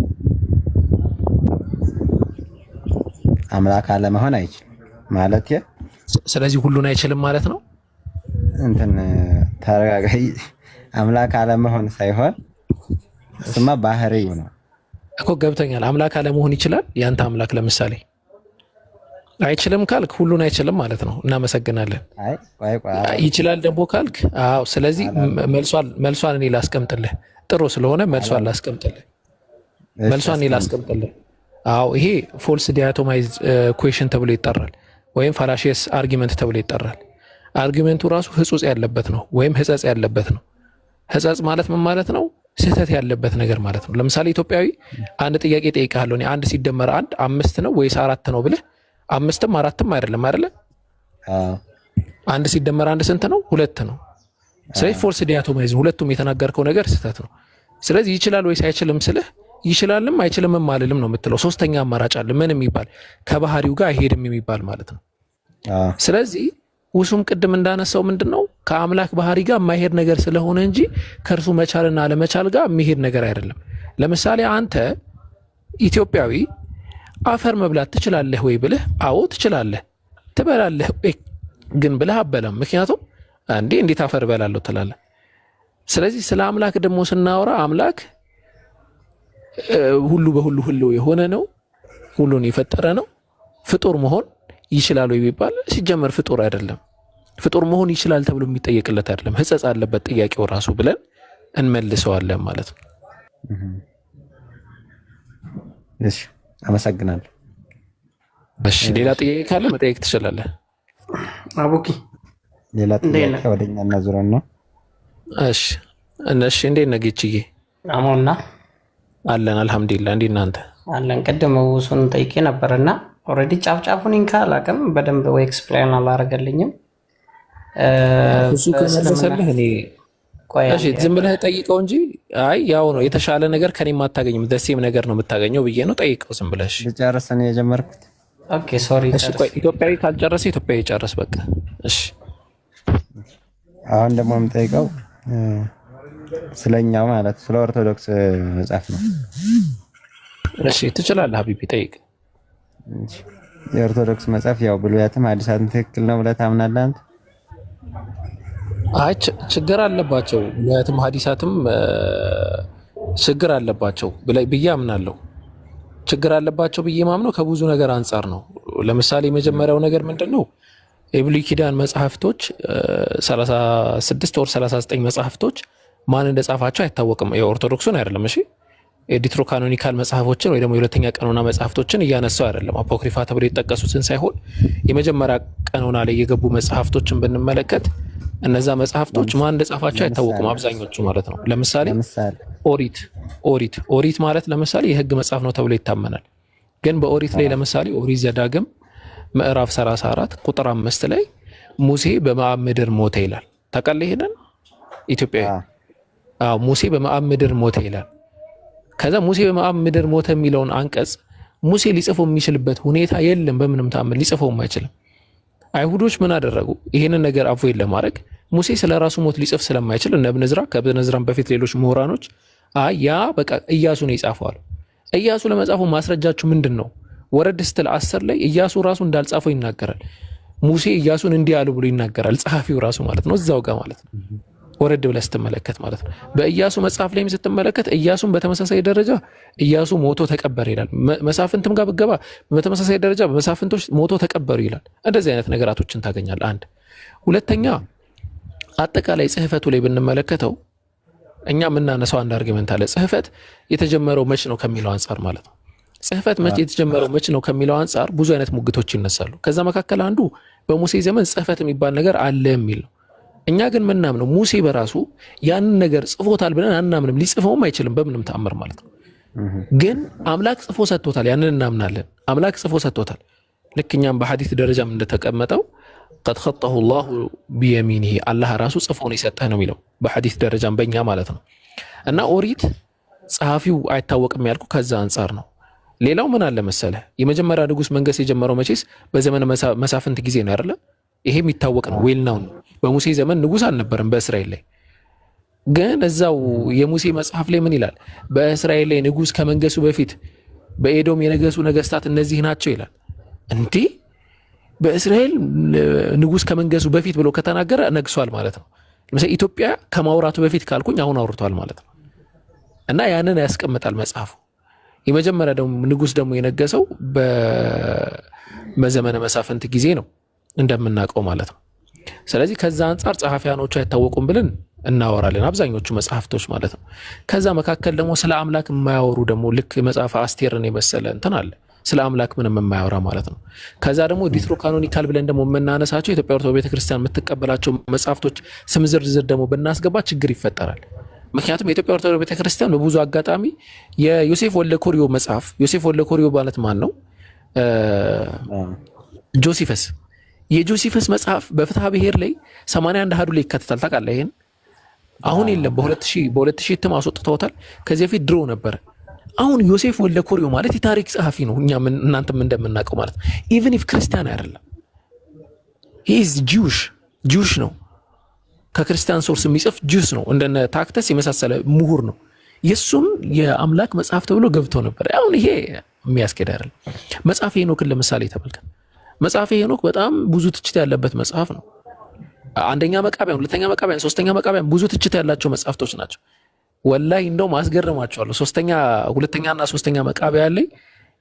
አምላክ አለመሆን አይችልም ማለት ስለዚህ ሁሉን አይችልም ማለት ነው። እንትን ተረጋጋይ። አምላክ አለመሆን ሳይሆን እሱማ ባህሪው ነው እኮ ገብተኛል። አምላክ አለመሆን ይችላል? ያንተ አምላክ ለምሳሌ አይችልም ካልክ ሁሉን አይችልም ማለት ነው። እናመሰግናለን። ይችላል ደግሞ ካልክ አዎ። ስለዚህ መልሷን እኔ ላስቀምጥልህ። ጥሩ ስለሆነ መልሷን ላስቀምጥልህ። አዎ ይሄ ፎልስ ዲያቶማይዝ ኩዌሽን ተብሎ ይጠራል፣ ወይም ፋላሺየስ አርጊመንት ተብሎ ይጠራል። አርጊመንቱ ራሱ ህጹጽ ያለበት ነው፣ ወይም ህጸጽ ያለበት ነው። ህጸጽ ማለት ምን ማለት ነው? ስህተት ያለበት ነገር ማለት ነው። ለምሳሌ ኢትዮጵያዊ አንድ ጥያቄ ጠይቃለሁ። አንድ ሲደመር አንድ 5 ነው ወይስ 4 ነው ብለህ 5ም 4ም አይደለም አይደለ? አንድ ሲደመር አንድ ስንት ነው? 2 ነው። ስለዚህ ፎልስ ዲያቶማይዝ ሁለቱም የተናገርከው ነገር ስህተት ነው። ስለዚህ ይችላል ወይስ አይችልም ስልህ ይችላልም አይችልምም አልልም ነው የምትለው። ሶስተኛ አማራጭ አለ። ምን የሚባል ከባህሪው ጋር አይሄድም የሚባል ማለት ነው። ስለዚህ ውሱም ቅድም እንዳነሳው ምንድነው ከአምላክ ባህሪ ጋር የማይሄድ ነገር ስለሆነ እንጂ ከእርሱ መቻልና አለመቻል ጋር የሚሄድ ነገር አይደለም። ለምሳሌ አንተ ኢትዮጵያዊ አፈር መብላት ትችላለህ ወይ ብለህ አዎ ትችላለህ። ትበላለህ ወይ ግን ብለህ አበላም። ምክንያቱም እንዴት አፈር እበላለሁ ትላለህ። ስለዚህ ስለ አምላክ ደግሞ ስናወራ አምላክ ሁሉ በሁሉ ህልው የሆነ ነው፣ ሁሉን የፈጠረ ነው። ፍጡር መሆን ይችላል ወይ ቢባል ሲጀመር ፍጡር አይደለም። ፍጡር መሆን ይችላል ተብሎ የሚጠየቅለት አይደለም። ህጸጽ አለበት ጥያቄው ራሱ ብለን እንመልሰዋለን ማለት ነው። እሺ አመሰግናለሁ። እሺ ሌላ ጥያቄ ካለ መጠየቅ ትችላለህ። አቡኪ ሌላ ጥያቄ ወደኛ እናዙረን ነው። እሺ እንዴት ነህ ጌችዬ? አሞና አለን አልሐምዱሊላህ። እንዴት እናንተ? አለን። ቅድም ውሱን ጠይቄ ነበርና ኦልሬዲ ጫፍጫፉን እንካ አላውቅም በደንብ ወይ ኤክስፕሌን አላደረገልኝም። እሱ ከመለሰልህ እኔ እሺ ዝም ብለህ ጠይቀው እንጂ አይ ያው ነው የተሻለ ነገር ከኔ የማታገኝም ደሴም ነገር ነው የምታገኘው ብዬ ነው ጠይቀው ዝም ብለህ። እሺ ልጨርስ ነው የጀመርኩት። ኦኬ ሶሪ። እሺ ቆይ ኢትዮጵያዊ ካልጨረሰ ኢትዮጵያዊ ጨርስ በቃ። እሺ አሁን ደግሞ የምጠይቀው ስለኛው ማለት ስለ ኦርቶዶክስ መጽሐፍ ነው። እሺ ትችላለህ ሀቢቢ ጠይቅ። የኦርቶዶክስ መጽሐፍ ያው ብሉያትም ሐዲሳትም ትክክል ነው ብለህ ታምናለህ አንተ? አይ ችግር አለባቸው። ብሉያትም ሐዲሳትም ችግር አለባቸው ብዬ አምናለሁ። ችግር አለባቸው ብዬ ማምነው ከብዙ ነገር አንጻር ነው። ለምሳሌ የመጀመሪያው ነገር ምንድነው? የብሉይ ኪዳን መጽሐፍቶች 36 ወር 39 መጽሐፍቶች ማን እንደጻፋቸው አይታወቅም። የኦርቶዶክሱን አይደለም። እሺ የዲትሮካኖኒካል መጽሐፎችን ወይ ደግሞ የሁለተኛ ቀኖና መጽሐፍቶችን እያነሳው አይደለም። አፖክሪፋ ተብሎ የተጠቀሱትን ሳይሆን የመጀመሪያ ቀኖና ላይ የገቡ መጽሐፍቶችን ብንመለከት እነዛ መጽሐፍቶች ማን እንደጻፋቸው አይታወቁም፣ አብዛኞቹ ማለት ነው። ለምሳሌ ኦሪት ማለት ለምሳሌ የህግ መጽሐፍ ነው ተብሎ ይታመናል። ግን በኦሪት ላይ ለምሳሌ ኦሪት ዘዳግም ምዕራፍ 34 ቁጥር 5 ላይ ሙሴ በሞዓብ ምድር ሞተ ይላል። ታውቃለህ ይሄንን? ኢትዮጵያዊ ሙሴ በሞዓብ ምድር ሞተ ይላል። ከዛ ሙሴ በሞዓብ ምድር ሞተ የሚለውን አንቀጽ ሙሴ ሊጽፈው የሚችልበት ሁኔታ የለም። በምንም ታምር ሊጽፈውም አይችልም። አይሁዶች ምን አደረጉ? ይሄንን ነገር አቮይድ ለማድረግ ሙሴ ስለ ራሱ ሞት ሊጽፍ ስለማይችል እነ ኢብን ዕዝራ ከኢብን ዕዝራም በፊት ሌሎች ምሁራኖች ያ በቃ ኢያሱ ነው የጻፈው አሉ። ኢያሱ ለመጻፉ ማስረጃችሁ ምንድን ነው? ወረድ ስትል 10 ላይ ኢያሱ ራሱ እንዳልጻፈው ይናገራል። ሙሴ ኢያሱን እንዲህ አሉ ብሎ ይናገራል። ጸሐፊው ራሱ ማለት ነው፣ እዛው ጋር ማለት ነው። ወረድ ብለህ ስትመለከት ማለት ነው። በኢያሱ መጽሐፍ ላይም ስትመለከት ኢያሱን በተመሳሳይ ደረጃ ኢያሱ ሞቶ ተቀበረ ይላል። መሳፍንትም ጋር ብትገባ በተመሳሳይ ደረጃ መሳፍንቶች ሞቶ ተቀበሩ ይላል። እንደዚህ አይነት ነገራቶችን ታገኛለህ። አንድ ሁለተኛ፣ አጠቃላይ ጽሕፈቱ ላይ ብንመለከተው እኛ የምናነሳው አንድ አርጊመንት አለ። ጽሕፈት የተጀመረው መች ነው ከሚለው አንጻር ማለት ነው። ጽሕፈት መች የተጀመረው መች ነው ከሚለው አንጻር ብዙ አይነት ሙግቶች ይነሳሉ። ከዛ መካከል አንዱ በሙሴ ዘመን ጽሕፈት የሚባል ነገር አለ የሚል ነው። እኛ ግን ምናምነው ሙሴ በራሱ ያንን ነገር ጽፎታል ብለን አናምንም። ሊጽፈውም አይችልም በምንም ተአምር ማለት ነው። ግን አምላክ ጽፎ ሰጥቶታል፣ ያንን እናምናለን። አምላክ ጽፎ ሰጥቶታል። ልክ እኛም በሐዲስ ደረጃም እንደተቀመጠው ቀድ ኸጠሁ ላሁ ቢየሚኒሂ አላህ ራሱ ጽፎ ነው የሰጠህ ነው የሚለው በሐዲስ ደረጃም በእኛ ማለት ነው። እና ኦሪት ጸሐፊው አይታወቅም ያልኩ ከዛ አንጻር ነው። ሌላው ምን አለ መሰለህ፣ የመጀመሪያ ንጉሥ መንገስ የጀመረው መቼስ በዘመነ መሳፍንት ጊዜ ነው አይደለ? ይሄ የሚታወቅ ነው። ዌል ናው ነው። በሙሴ ዘመን ንጉሥ አልነበረም በእስራኤል ላይ። ግን እዛው የሙሴ መጽሐፍ ላይ ምን ይላል? በእስራኤል ላይ ንጉሥ ከመንገሱ በፊት በኤዶም የነገሱ ነገስታት እነዚህ ናቸው ይላል። እንዲህ በእስራኤል ንጉሥ ከመንገሱ በፊት ብሎ ከተናገረ ነግሷል ማለት ነው። ለምሳሌ ኢትዮጵያ ከማውራቱ በፊት ካልኩኝ አሁን አውርቷል ማለት ነው። እና ያንን ያስቀምጣል መጽሐፉ። የመጀመሪያ ደግሞ ንጉሥ ደግሞ የነገሰው በዘመነ መሳፍንት ጊዜ ነው እንደምናውቀው ማለት ነው። ስለዚህ ከዛ አንጻር ጸሐፊያኖቹ አይታወቁም ብለን እናወራለን፣ አብዛኞቹ መጽሐፍቶች ማለት ነው። ከዛ መካከል ደግሞ ስለ አምላክ የማያወሩ ደግሞ ልክ መጽሐፈ አስቴርን የመሰለ እንትን አለ፣ ስለ አምላክ ምንም የማያወራ ማለት ነው። ከዛ ደግሞ ዲትሮካኖኒካል ብለን ደግሞ የምናነሳቸው ኢትዮጵያ ኦርቶዶክስ ቤተክርስቲያን የምትቀበላቸው መጽሐፍቶች ስም ዝርዝር ደግሞ ብናስገባ ችግር ይፈጠራል። ምክንያቱም የኢትዮጵያ ኦርቶዶክስ ቤተክርስቲያን በብዙ አጋጣሚ የዮሴፍ ወልደኮሪዮ መጽሐፍ፣ ዮሴፍ ወልደኮሪዮ ማለት ማን ነው? ጆሲፈስ የጆሲፈስ መጽሐፍ በፍትሐ ብሔር ላይ 81 አሃዱ ላይ ይካተታል። ታውቃለህ ይሄን? አሁን የለም፣ በ2000 እትም አስወጥተውታል። ከዚህ በፊት ድሮ ነበረ። አሁን ዮሴፍ ወልደኮሪዮ ማለት የታሪክ ጸሐፊ ነው፣ እኛ እናንተም እንደምናውቀው ማለት ነው። ኢቭን ኢፍ ክርስቲያን አይደለም፣ ሂዝ ጂውሽ ነው። ከክርስቲያን ሶርስ የሚጽፍ ጁስ ነው። እንደነ ታክተስ የመሳሰለ ምሁር ነው። የሱም የአምላክ መጽሐፍ ተብሎ ገብቶ ነበር። አሁን ይሄ የሚያስኬድ አይደለም። መጽሐፈ ሄኖክን ለምሳሌ ተመልከት። መጽሐፈ ሄኖክ በጣም ብዙ ትችት ያለበት መጽሐፍ ነው። አንደኛ መቃብያን፣ ሁለተኛ መቃብያን፣ ሶስተኛ መቃብያን ብዙ ትችት ያላቸው መጽሐፍቶች ናቸው። ወላይ እንደውም አስገርማቸዋለሁ። ሁለተኛና ሶስተኛ መቃብያን ላይ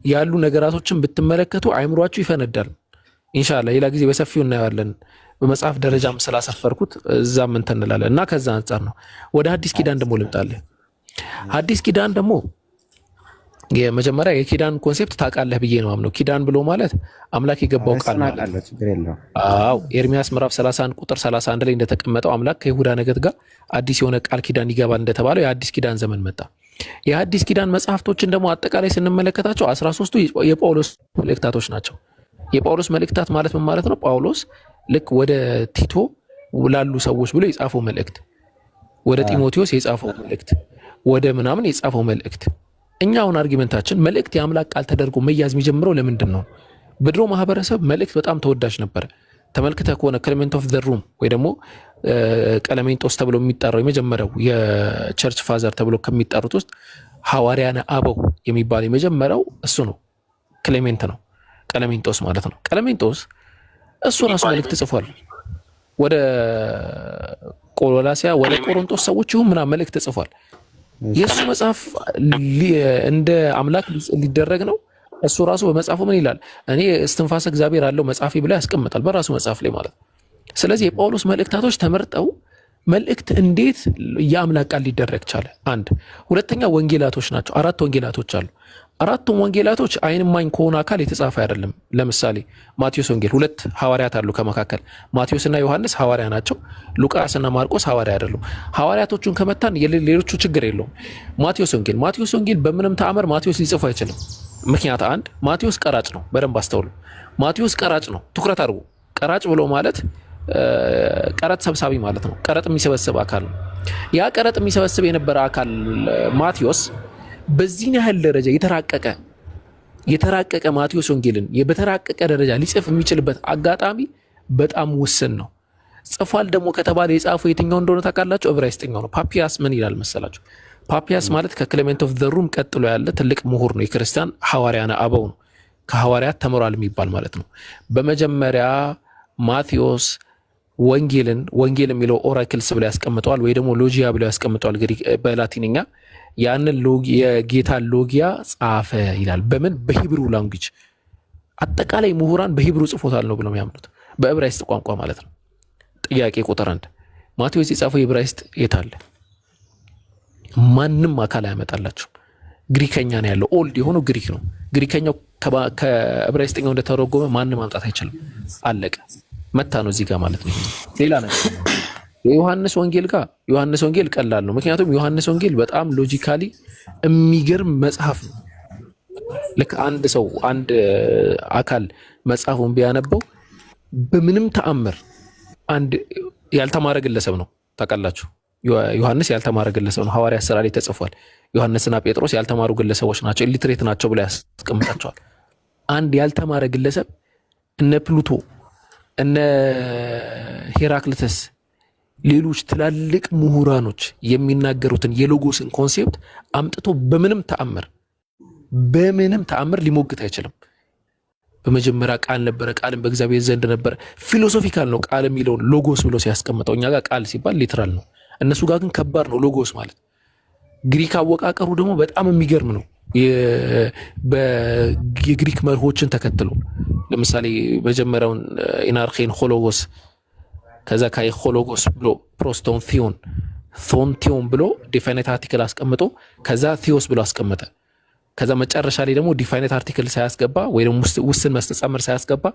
ያሉ ነገራቶችን ብትመለከቱ አይምሯችሁ ይፈነዳል። ኢንሻአላህ ሌላ ጊዜ በሰፊው እናያለን። በመጽሐፍ ደረጃም ስላሰፈርኩት እዛም እንትን እንላለን። እና ከዛ አንጻር ነው። ወደ አዲስ ኪዳን ደግሞ ልምጣልህ። አዲስ ኪዳን ደግሞ የመጀመሪያ የኪዳን ኮንሴፕት ታውቃለህ ብዬ ነው አምነው። ኪዳን ብሎ ማለት አምላክ የገባው ቃል ማለት ነው። አዎ ኤርሚያስ ምዕራፍ 31 ቁጥር 31 ላይ እንደተቀመጠው አምላክ ከይሁዳ ነገድ ጋር አዲስ የሆነ ቃል ኪዳን ይገባል እንደተባለው የአዲስ ኪዳን ዘመን መጣ። የአዲስ ኪዳን መጽሐፍቶችን ደግሞ አጠቃላይ ስንመለከታቸው 13ቱ የጳውሎስ መልእክታቶች ናቸው። የጳውሎስ መልእክታት ማለት ምን ማለት ነው? ጳውሎስ ልክ ወደ ቲቶ ላሉ ሰዎች ብሎ የጻፈው መልእክት፣ ወደ ጢሞቴዎስ የጻፈው መልእክት፣ ወደ ምናምን የጻፈው መልእክት። እኛ አሁን አርጊመንታችን መልእክት የአምላክ ቃል ተደርጎ መያዝ የሚጀምረው ለምንድን ነው? በድሮ ማህበረሰብ መልእክት በጣም ተወዳጅ ነበረ። ተመልክተህ ከሆነ ክሌሜንት ኦፍ ዘ ሩም ወይ ደግሞ ቀለሜንጦስ ተብሎ የሚጠራው የመጀመሪያው የቸርች ፋዘር ተብሎ ከሚጠሩት ውስጥ ሐዋርያነ አበው የሚባል የመጀመሪያው እሱ ነው፣ ክሌሜንት ነው፣ ቀለሜንጦስ ማለት ነው። ቀለሜንጦስ እሱ ራሱ መልእክት ጽፏል ወደ ቆሎሳያ ወደ ቆሮንቶስ ሰዎች ይሁን ምናምን መልእክት ጽፏል። የእሱ መጽሐፍ እንደ አምላክ ሊደረግ ነው። እሱ ራሱ በመጽሐፉ ምን ይላል? እኔ እስትንፋሰ እግዚአብሔር አለው መጽሐፌ ብሎ ያስቀምጣል በራሱ መጽሐፍ ላይ ማለት ነው። ስለዚህ የጳውሎስ መልእክታቶች ተመርጠው መልእክት እንዴት የአምላክ ቃል ሊደረግ ቻለ? አንድ ሁለተኛ ወንጌላቶች ናቸው። 4 ወንጌላቶች አሉ። 4ቱም ወንጌላቶች አይን ማኝ ከሆነ አካል የተጻፈ አይደለም። ለምሳሌ ማቴዎስ ወንጌል 2 ሐዋርያት አሉ ከመካከል ማቴዎስና ዮሐንስ ሐዋርያ ናቸው። ሉቃስና ማርቆስ ሐዋርያ አይደሉም። ሐዋርያቶቹን ከመታን ሌሎቹ ችግር የለውም። ማቴዎስ ወንጌል በምንም ተአምር ማቴዎስ ሊጽፍ አይችልም። ምክንያት አንድ ማቴዎስ ቀራጭ ነው። በደንብ አስተውሉ። ማቴዎስ ቀራጭ ነው። ትኩረት አድርጉ። ቀራጭ ብሎ ማለት ቀረጥ ሰብሳቢ ማለት ነው። ቀረጥ የሚሰበስብ አካል ነው። ያ ቀረጥ የሚሰበስብ የነበረ አካል ማቴዎስ በዚህ ያህል ደረጃ የተራቀቀ ማቴዎስ ወንጌልን በተራቀቀ ደረጃ ሊጽፍ የሚችልበት አጋጣሚ በጣም ውስን ነው። ጽፏል ደግሞ ከተባለ የጻፈው የትኛው እንደሆነ ታውቃላችሁ? ዕብራይስጥኛው ነው። ፓፒያስ ምን ይላል መሰላችሁ? ፓፒያስ ማለት ከክሌሜንት ኦፍ ዘ ሩም ቀጥሎ ያለ ትልቅ ምሁር ነው። የክርስቲያን ሐዋርያነ አበው ነው። ከሐዋርያት ተምሯል የሚባል ማለት ነው። በመጀመሪያ ማቴዎስ ወንጌል የሚለው ኦራክልስ ብለው ያስቀምጠዋል፣ ወይ ደግሞ ሎጊያ ብለው ያስቀምጠዋል በላቲንኛ። ያንን የጌታ ሎጊያ ጻፈ ይላል። በምን? በሂብሩ ላንጉጅ። አጠቃላይ ምሁራን በሂብሩ ጽፎታል ነው ብለው የሚያምኑት፣ በዕብራይስጥ ቋንቋ ማለት ነው። ጥያቄ ቁጥር 1 ማቴዎስ የጻፈው የዕብራይስጥ የት አለ? ማንም አካል አያመጣላችሁ። ግሪከኛ ነው ያለው። ኦልድ የሆነው ግሪክ ነው። ግሪከኛው ከዕብራይስጥኛው እንደተረጎመ ማንም ማምጣት አይችልም። አለቀ። መታ ነው እዚህ ጋር ማለት ነው። ሌላ ነገር የዮሐንስ ወንጌል ቀላል ነው። ምክንያቱም ዮሐንስ ወንጌል በጣም ሎጂካሊ የሚገርም መጽሐፍ ነው። ልክ አንድ አካል መጽሐፉን ቢያነበው በምንም ተአምር አንድ ያልተማረ ግለሰብ ነው። ታውቃላችሁ፣ ዮሐንስ ያልተማረ ግለሰብ ነው። ሐዋርያት ሥራ ላይ ተጽፏል። ዮሐንስና ጴጥሮስ ያልተማሩ ግለሰቦች ናቸው፣ ኢሊትሬት ናቸው ብሎ ያስቀምጣቸዋል። አንድ ያልተማረ ግለሰብ እነ ፕሉቶ እነ ሄራክሊተስ ሌሎች ትላልቅ ምሁራኖች የሚናገሩትን የሎጎስን ኮንሴፕት አምጥቶ በምንም ተአምር ሊሞግት አይችልም። በመጀመሪያ ቃል ነበረ፣ ቃልም በእግዚአብሔር ዘንድ ነበረ። ፊሎሶፊካል ነው ቃል የሚለውን ሎጎስ ብሎ ሲያስቀምጠው፣ እኛ ጋር ቃል ሲባል ሊትራል ነው፣ እነሱ ጋር ግን ከባድ ነው ሎጎስ ማለት። ግሪክ አወቃቀሩ ደግሞ በጣም የሚገርም ነው። የግሪክ መርሆችን ተከትሎ ለምሳሌ መጀመሪያውን ኢናርኬን ሆሎጎስ፣ ከዛ ካይ ሆሎጎስ ብሎ ፕሮስቶን ቲዮን ብሎ ዲፋይናይት አርቲክል አስቀምጦ ከዛ ቲዮስ ብሎ አስቀመጠ። ከዛ መጨረሻ ላይ ደግሞ ዲፋይናይት አርቲክል ሳያስገባ ወይ ደግሞ ውስን መስተጻምር ሳያስገባ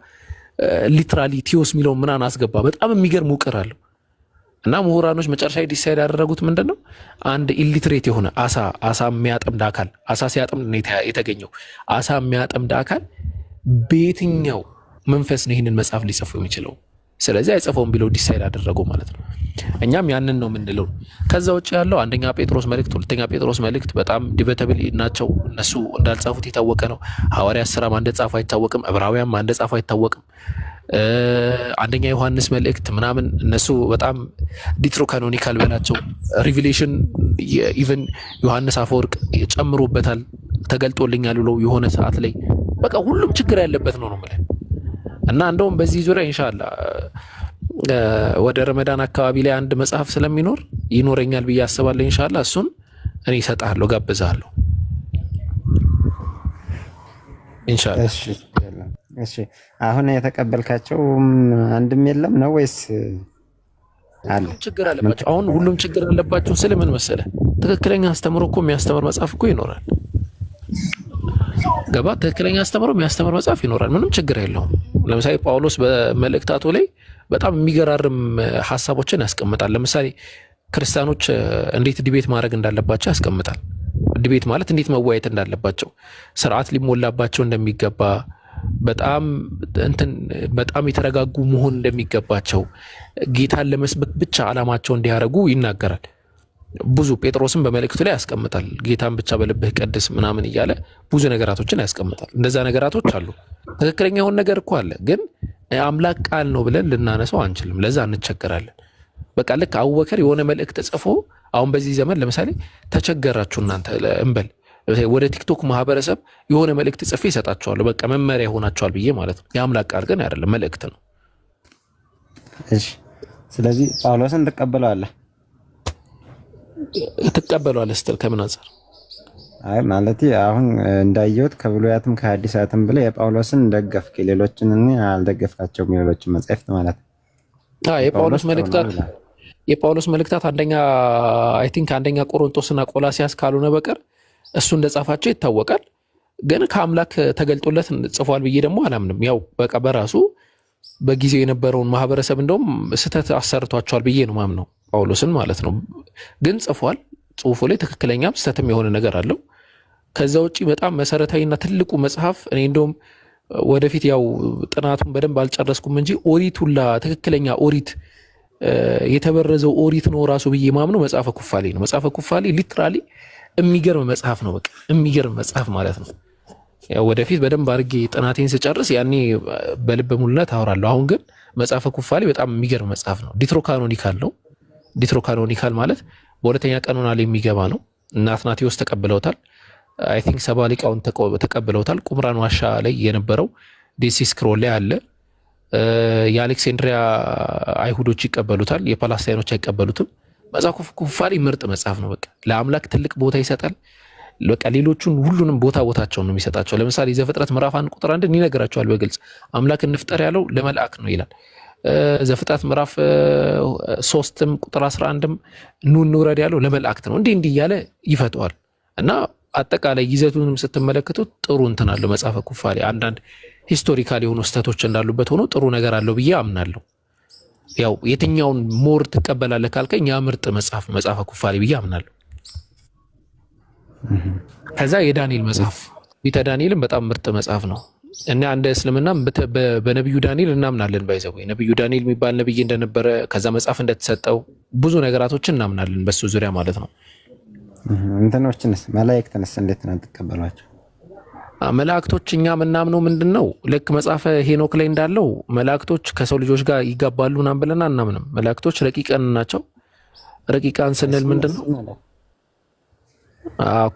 ሊትራሊ ቲዮስ የሚለውን ምናምን አስገባ። በጣም የሚገርም ውቅር አለው። እና ምሁራኖች መጨረሻ ዲሳይድ ያደረጉት ምንድነው? አንድ ኢሊትሬት የሆነ አሳ የሚያጠምድ አካል፣ አሳ ሲያጠምድ ነው የተገኘው። አሳ የሚያጠምድ አካል በየትኛው መንፈስ ነው ይህንን መጽሐፍ ሊጽፉ የሚችለው? ስለዚህ አይጽፈውም ብለው ዲሳይድ አደረጉ ማለት ነው። እኛም ያንን ነው የምንለው። ከዛ ውጭ ያለው አንደኛ ጴጥሮስ መልእክት፣ ሁለተኛ ጴጥሮስ መልእክት በጣም ዲቤተብል ናቸው። እነሱ እንዳልጻፉት የታወቀ ነው። ሐዋርያት ሥራ ማን እንደጻፈ አይታወቅም። ዕብራውያን ማን እንደጻፈ አይታወቅም። አንደኛ ዮሐንስ መልእክት ምናምን እነሱ በጣም ዲትሮ ካኖኒካል በላቸው። ሪቪሌሽን ኢቨን ዮሐንስ አፈወርቅ ጨምሮበታል። ተገልጦልኛል ብለው የሆነ ሰዓት ላይ በቃ ሁሉም ችግር ያለበት ነው ማለት እና እንደውም በዚህ ዙሪያ ኢንሻአላህ ወደ ረመዳን አካባቢ ላይ አንድ መጽሐፍ ስለሚኖር ይኖረኛል ብዬ አስባለሁ። ኢንሻአላህ እሱን እኔ እሰጥሃለሁ፣ ጋብዛለሁ ኢንሻአላህ። እሺ አሁን የተቀበልካቸው አንድም የለም ነው ወይስ አለ? ችግር አለባቸው። አሁን ሁሉም ችግር አለባቸው ስለ ምን መሰለህ? ትክክለኛ አስተምሮ እኮ የሚያስተምር መጽሐፍ እኮ ይኖራል። ገባ? ትክክለኛ አስተምሮ የሚያስተምር መጽሐፍ ይኖራል። ምንም ችግር የለውም። ለምሳሌ ጳውሎስ በመልእክታቱ ላይ በጣም የሚገራርም ሐሳቦችን ያስቀምጣል። ለምሳሌ ክርስቲያኖች እንዴት ዲቤት ማድረግ እንዳለባቸው ያስቀምጣል። ዲቤት ማለት እንዴት መወያየት እንዳለባቸው፣ ስርዓት ሊሞላባቸው እንደሚገባ፣ በጣም የተረጋጉ መሆን እንደሚገባቸው፣ ጌታን ለመስበክ ብቻ ዓላማቸው እንዲያደርጉ ይናገራል። ብዙ ጴጥሮስን በመልእክቱ ላይ ያስቀምጣል። ጌታን ብቻ በልብህ ቀድስ ምናምን እያለ ብዙ ነገራቶችን ያስቀምጣል። እንደዛ ነገራቶች አሉ። ትክክለኛ የሆነ ነገር እኮ አለ፣ ግን አምላክ ቃል ነው ብለን ልናነሳው አንችልም። ለዛ እንቸገራለን። በቃ ልክ አቡበከር የሆነ መልእክት ጽፎ አሁን በዚህ ዘመን ለምሳሌ ተቸገራችሁ እናንተ እንበል ወደ ቲክቶክ ማህበረሰብ የሆነ መልእክት ጽፌ ይሰጣቸዋለሁ። በቃ መመሪያ ይሆናቸዋል ብዬ ማለት ነው። የአምላክ ቃል ግን አይደለም፣ መልእክት ነው። እሺ፣ ስለዚህ ጳውሎስን ትቀበለዋለህ? ትቀበለዋለህ ስትል ከምን አንፃር? አይ ማለት አሁን እንዳየሁት ከብሉያትም ከሐዲሳትም ብለህ የጳውሎስን ደገፍክ፣ ሌሎችን እኔ አልደገፍካቸውም። ሌሎችን መጻሕፍት ማለት የጳውሎስ መልእክታት አይ ቲንክ አንደኛ ቆሮንቶስና ቆላሲያስ ካልሆነ በቀር እሱ እንደጻፋቸው ይታወቃል። ግን ከአምላክ ተገልጦለት ጽፏል ብዬ ደግሞ አላምንም። ያው በቃ በራሱ በጊዜው የነበረውን ማህበረሰብ እንደውም ስህተት አሰርቷቸዋል ብዬ ነው ማምነው፣ ጳውሎስን ማለት ነው። ግን ጽፏል። ጽሁፉ ላይ ትክክለኛም ስህተትም የሆነ ነገር አለው። ከዛ ውጭ በጣም መሰረታዊና ትልቁ መጽሐፍ እኔ እንደውም ወደፊት ያው ጥናቱን በደንብ አልጨረስኩም እንጂ ኦሪት ሁላ ትክክለኛ ኦሪት የተበረዘው ኦሪት ነው ራሱ ብዬ ማምነው መጽሐፈ ኩፋሌ ነው። መጽሐፈ ኩፋሌ ሊትራሊ የሚገርም መጽሐፍ ነው። በቃ የሚገርም መጽሐፍ ማለት ነው። ያው ወደፊት በደንብ አድርጌ ጥናቴን ስጨርስ ያኔ በልበ ሙሉነት አወራለሁ። አሁን ግን መጽሐፈ ኩፋሌ በጣም የሚገርም መጽሐፍ ነው። ዲትሮካኖኒካል ነው። ዲትሮካኖኒካል ማለት በሁለተኛ ቀኖና ላይ የሚገባ ነው። እና አትናቴዎስ ተቀብለውታል። አይ ቲንክ 70 ሊቃውንት ተቀብለውታል። ቁምራን ዋሻ ላይ የነበረው ዴሲ ስክሮል ላይ አለ። የአሌክሳንድሪያ አይሁዶች ይቀበሉታል፣ የፓላስታይኖች አይቀበሉትም። መጽሐፈ ኩፋሌ ምርጥ መጽሐፍ ነው። በቃ ለአምላክ ትልቅ ቦታ ይሰጣል። በቃ ሌሎቹን ሁሉንም ቦታቸውን ነው የሚሰጣቸው። ለምሳሌ ዘፍጥረት ምዕራፍ 1 ቁጥር 1 ይነግራቸዋል በግልጽ አምላክ እንፍጠር ያለው ለመልአክ ነው ይላል። ዘፍጥረት ምዕራፍ 3 ቁጥር 11 ኑ እንውረድ ያለው ለመላእክት ነው። እንዲህ እያለ ይፈተዋል። እና አጠቃላይ ይዘቱንም ስትመለከቱት ጥሩ እንትን አለው መጽሐፈ ኩፋሌ። አንዳንድ ሂስቶሪካል የሆኑ ስህተቶች እንዳሉበት ሆኖ ጥሩ ነገር አለው ብዬ አምናለሁ። ያው የትኛውን ሞር ትቀበላለህ ካልከኝ ያ ምርጥ መጽሐፈ ኩፋሌ ብዬ አምናለሁ። ከዛ የዳንኤል መጽሐፍ ቤተ ዳንኤልም በጣም ምርጥ መጽሐፍ ነው። እና እንደ እስልምና በነብዩ ዳንኤል እናምናለን። ባይዘው ነብዩ ዳንኤል የሚባል ነብይ እንደነበረ ከዛ መጽሐፍ እንደተሰጠው ብዙ ነገራቶችን እናምናለን በሱ ዙሪያ ማለት ነው። እንትኖችንስ መላእክትንስ እንዴት ነው ተቀበሏቸው? መላእክቶች እኛ ምናምነው ምንድነው ልክ መጽሐፈ ሄኖክ ላይ እንዳለው መላእክቶች ከሰው ልጆች ጋር ይጋባሉ ምናምን ብለና እናምንም። መላእክቶች ረቂቃን ናቸው። ረቂቃን ስንል ምንድነው?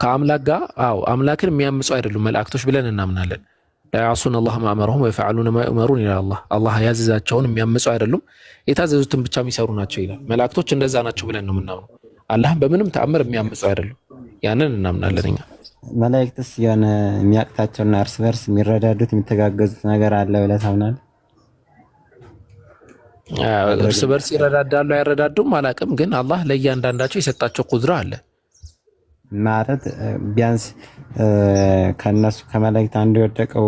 ከአምላክ ጋር አምላክን የሚያምፁ አይደሉም መላእክቶች ብለን እናምናለን። ያሱን አላህ ማእመረሁም ወይፈዓሉነ ማ ዩእመሩን ይላል አላህ። አላህ ያዘዛቸውን የሚያምፁ አይደሉም፣ የታዘዙትን ብቻ የሚሰሩ ናቸው ይላል። መላእክቶች እንደዛ ናቸው ብለን ነው የምናምነው። አላህም በምንም ተአምር የሚያምፁ አይደሉም። ያንን እናምናለን እኛ። መላእክትስ የሆነ የሚያቅታቸውና እርስ በርስ የሚረዳዱት የሚተጋገዙት ነገር አለ ብለህ ታምናለህ? እርስ በርስ ይረዳዳሉ አይረዳዱም አላውቅም፣ ግን አላህ ለእያንዳንዳቸው የሰጣቸው ቁድራ አለ ማለት ቢያንስ ከነሱ ከመላእክት አንዱ የወደቀው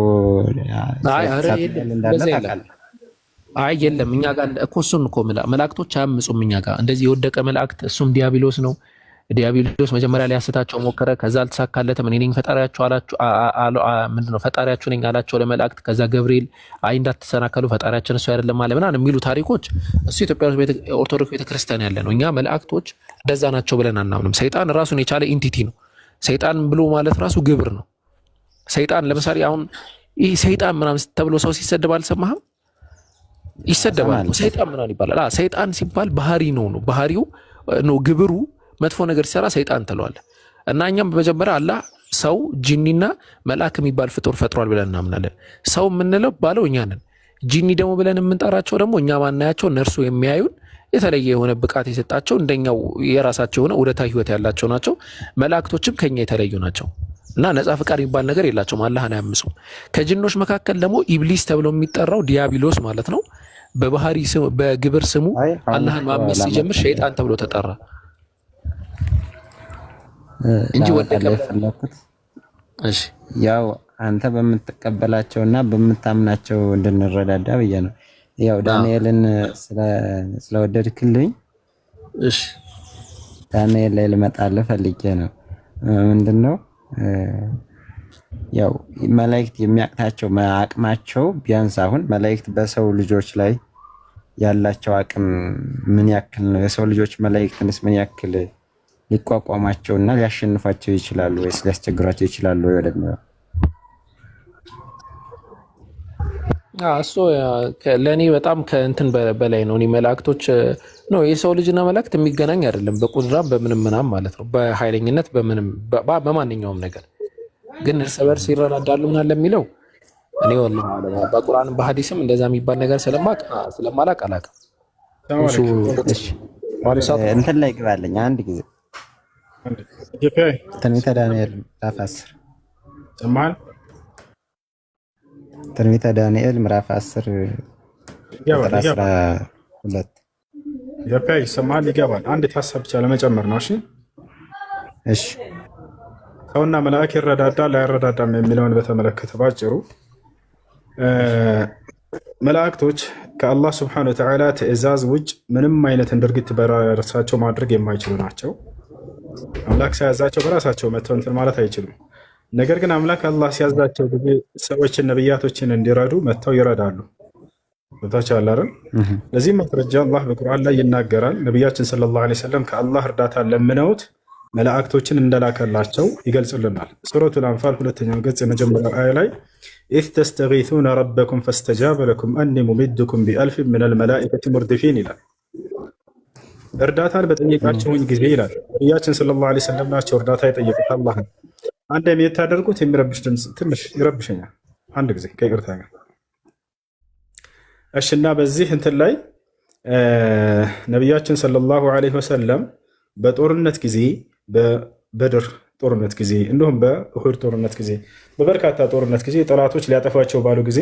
አይ የለም እኛ ጋር እኮ እሱን እኮ መላእክቶች አያምፁም እኛ ጋር እንደዚህ የወደቀ መላእክት እሱም ዲያብሎስ ነው። ዲያብሎስ መጀመሪያ ሊያስታቸው ሞከረ፣ ከዛ አልተሳካለትም። እኔ ነኝ ፈጣሪያችሁ አላችሁ። ምንድነው ፈጣሪያችሁ ነኝ አላቸው ለመላእክት። ከዛ ገብርኤል አይ እንዳትሰናከሉ ፈጣሪያችን እሱ አይደለም አለ ምናምን የሚሉ ታሪኮች እሱ ኢትዮጵያ ውስጥ ኦርቶዶክስ ቤተክርስቲያን ያለ ነው። እኛ መላእክቶች እንደዛ ናቸው ብለን አናምንም። ሰይጣን ራሱን የቻለ ኢንቲቲ ነው። ሰይጣን ብሎ ማለት ራሱ ግብር ነው። ሰይጣን ለምሳሌ አሁን ይህ ሰይጣን ምናምን ተብሎ ሰው ሲሰደብ አልሰማህም? ይሰደባል። ሰይጣን ምናምን ይባላል። ሰይጣን ሲባል ባህሪ ነው ባህሪው ነው ግብሩ። መጥፎ ነገር ሲሰራ ሰይጣን ትለዋለህ። እና እኛም በመጀመሪያ አላህ ሰው ጂኒና መልአክ የሚባል ፍጡር ፈጥሯል ብለን እናምናለን። ሰው የምንለው ባለው እኛ ነን። ጂኒ ደግሞ ብለን የምንጠራቸው ደግሞ እኛ ማናያቸው እነርሱ የሚያዩን የተለየ የሆነ ብቃት የሰጣቸው እንደኛው የራሳቸው የሆነ ወደታ ህይወት ያላቸው ናቸው። መላእክቶችም ከኛ የተለዩ ናቸው እና ነፃ ፍቃድ የሚባል ነገር የላቸውም። አላህን አያምፁም። ከጅኖች መካከል ደግሞ ኢብሊስ ተብሎ የሚጠራው ዲያብሎስ ማለት ነው። በባህሪ ስሙ በግብር ስሙ አላህን ማመስ ሲጀምር ሸይጣን ተብሎ ተጠራ እንጂ ወደቀ። እሺ ያው አንተ በምትቀበላቸውና በምታምናቸው እንድንረዳዳ ብዬ ነው። ያው ዳንኤልን ስለወደድክልኝ እሺ ዳንኤል ላይ ልመጣልህ ፈልጌ ነው። ምንድነው ያው መላእክት የሚያቅታቸው አቅማቸው ቢያንስ አሁን መላእክት በሰው ልጆች ላይ ያላቸው አቅም ምን ያክል ነው? የሰው ልጆች መላእክትንስ ምን ያክል ሊቋቋማቸውና ሊያሸንፋቸው ይችላሉ ወይስ ሊያስቸግሯቸው ይችላሉ ወይ ወደሚለው እሱ ለእኔ በጣም ከእንትን በላይ ነው። እኔ መላእክቶች ነው የሰው ልጅና መላእክት የሚገናኝ አይደለም፣ በቁድራ በምንም ምናም ማለት ነው፣ በኃይለኝነት በምንም በማንኛውም ነገር ግን እርስ በርስ ይረዳዳሉ ምናምን ለሚለው እኔ ወላሂ በቁርአንም በሐዲስም እንደዛ የሚባል ነገር ስለማላቅ አላውቅም። እንትን ላይ ግባለኝ አንድ ጊዜ ትንቢተ ዳንኤል ምዕራፍ 10 ሰማን። ትንቢተ ዳንኤል ምዕራፍ 10 ቁጥር 12 ኢትዮጵያ ይሰማል፣ ይገባል። አንድ ሀሳብ ብቻ ለመጨመር ነው። እሺ ሰውና መልአክ ይረዳዳል አይረዳዳም የሚለውን በተመለከተ ባጭሩ መላእክቶች ከአላህ ስብሐነሁ ወተዓላ ትእዛዝ ውጭ ምንም አይነትን ድርጊት በራሳቸው ማድረግ የማይችሉ ናቸው። አምላክ ሲያዛቸው በራሳቸው መተው እንትን ማለት አይችሉም። ነገር ግን አምላክ አላህ ሲያዛቸው ጊዜ ሰዎችን ነብያቶችን እንዲረዱ መተው ይረዳሉ። ቦታቸው አይደል? ለዚህ ማስረጃ አላህ በቁርአን ላይ ይናገራል። ነብያችን ሰለላሁ ዐለይሂ ወሰለም ከአላህ እርዳታ ለምነውት መላእክቶችን እንደላከላቸው ይገልጽልናል። ሱረቱል አንፋል 2ኛው ገጽ የመጀመሪያው አያ ላይ ኢዝ ተስተጊሱነ ረበኩም ፈስተጃበ ለኩም አኒ ሙሚድኩም ቢአልፊን ሚነል መላኢከቲ ሙርዲፊን ይላል። እርዳታን በጠየቃችሁኝ ጊዜ ይላል ነብያችን ሰለላሁ ዐለይሂ ወሰለም ናቸው እርዳታ የጠየቁት አላህን። አንድ የምታደርጉት የሚረብሽ ድምፅ ትንሽ ይረብሸኛል። አንድ ጊዜ ከይቅርታ ጋር እሺና በዚህ እንትን ላይ ነብያችን ሰለላሁ ዐለይሂ ወሰለም በጦርነት ጊዜ በበድር ጦርነት ጊዜ እንዲሁም በኡሁድ ጦርነት ጊዜ በበርካታ ጦርነት ጊዜ ጠላቶች ሊያጠፏቸው ባሉ ጊዜ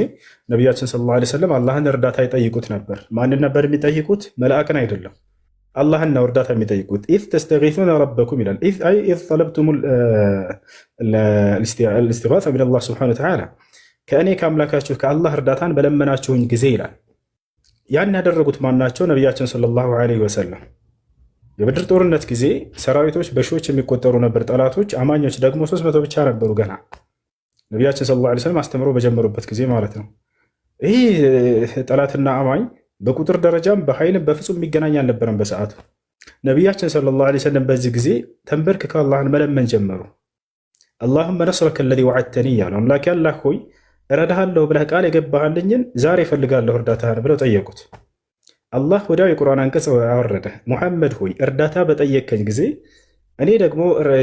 ነብያችን ሰለላሁ ዐለይሂ ወሰለም አላህን እርዳታ ይጠይቁት ነበር። ማንን ነበር የሚጠይቁት? መልአክን አይደለም፣ አላህን ነው እርዳታ የሚጠይቁት። ኢዝ ተስተጊሱነ ረበኩም ይላል። ኢዝ ጠለብቱም ልእስቲጋሳ ሚነላህ ሱብሓነሁ ወተዓላ ከእኔ ከአምላካችሁ ከአላህ እርዳታን በለመናችሁኝ ጊዜ ይላል። ያን ያደረጉት ማናቸው? ነቢያችን ሰለላሁ ዐለይሂ ወሰለም። የበድር ጦርነት ጊዜ ሰራዊቶች በሺዎች የሚቆጠሩ ነበር ጠላቶች፣ አማኞች ደግሞ 300 ብቻ ነበሩ። ገና ነቢያችን ሰለላሁ ዐለይሂ ወሰለም አስተምሮ በጀመሩበት ጊዜ ማለት ነው። ይህ ጠላትና አማኝ በቁጥር ደረጃም በኃይልም በፍጹም የሚገናኝ አልነበረም በሰዓቱ። ነቢያችን ሰለላሁ ዐለይሂ ወሰለም በዚህ ጊዜ ተንበርክከው አላህን መለመን ጀመሩ። አላሁመ ነስረከ አለዚ ወዐድተኒ እያሉ አምላኬ አላህ ሆይ እረዳሃለሁ ብለህ ቃል የገባህልኝን ዛሬ እፈልጋለሁ እርዳታህን ብለው ጠየቁት። አላህ ወዲያው የቁርአን አንቀጽ አወረደ። ሙሐመድ ሆይ እርዳታ በጠየከኝ ጊዜ እኔ ደግሞ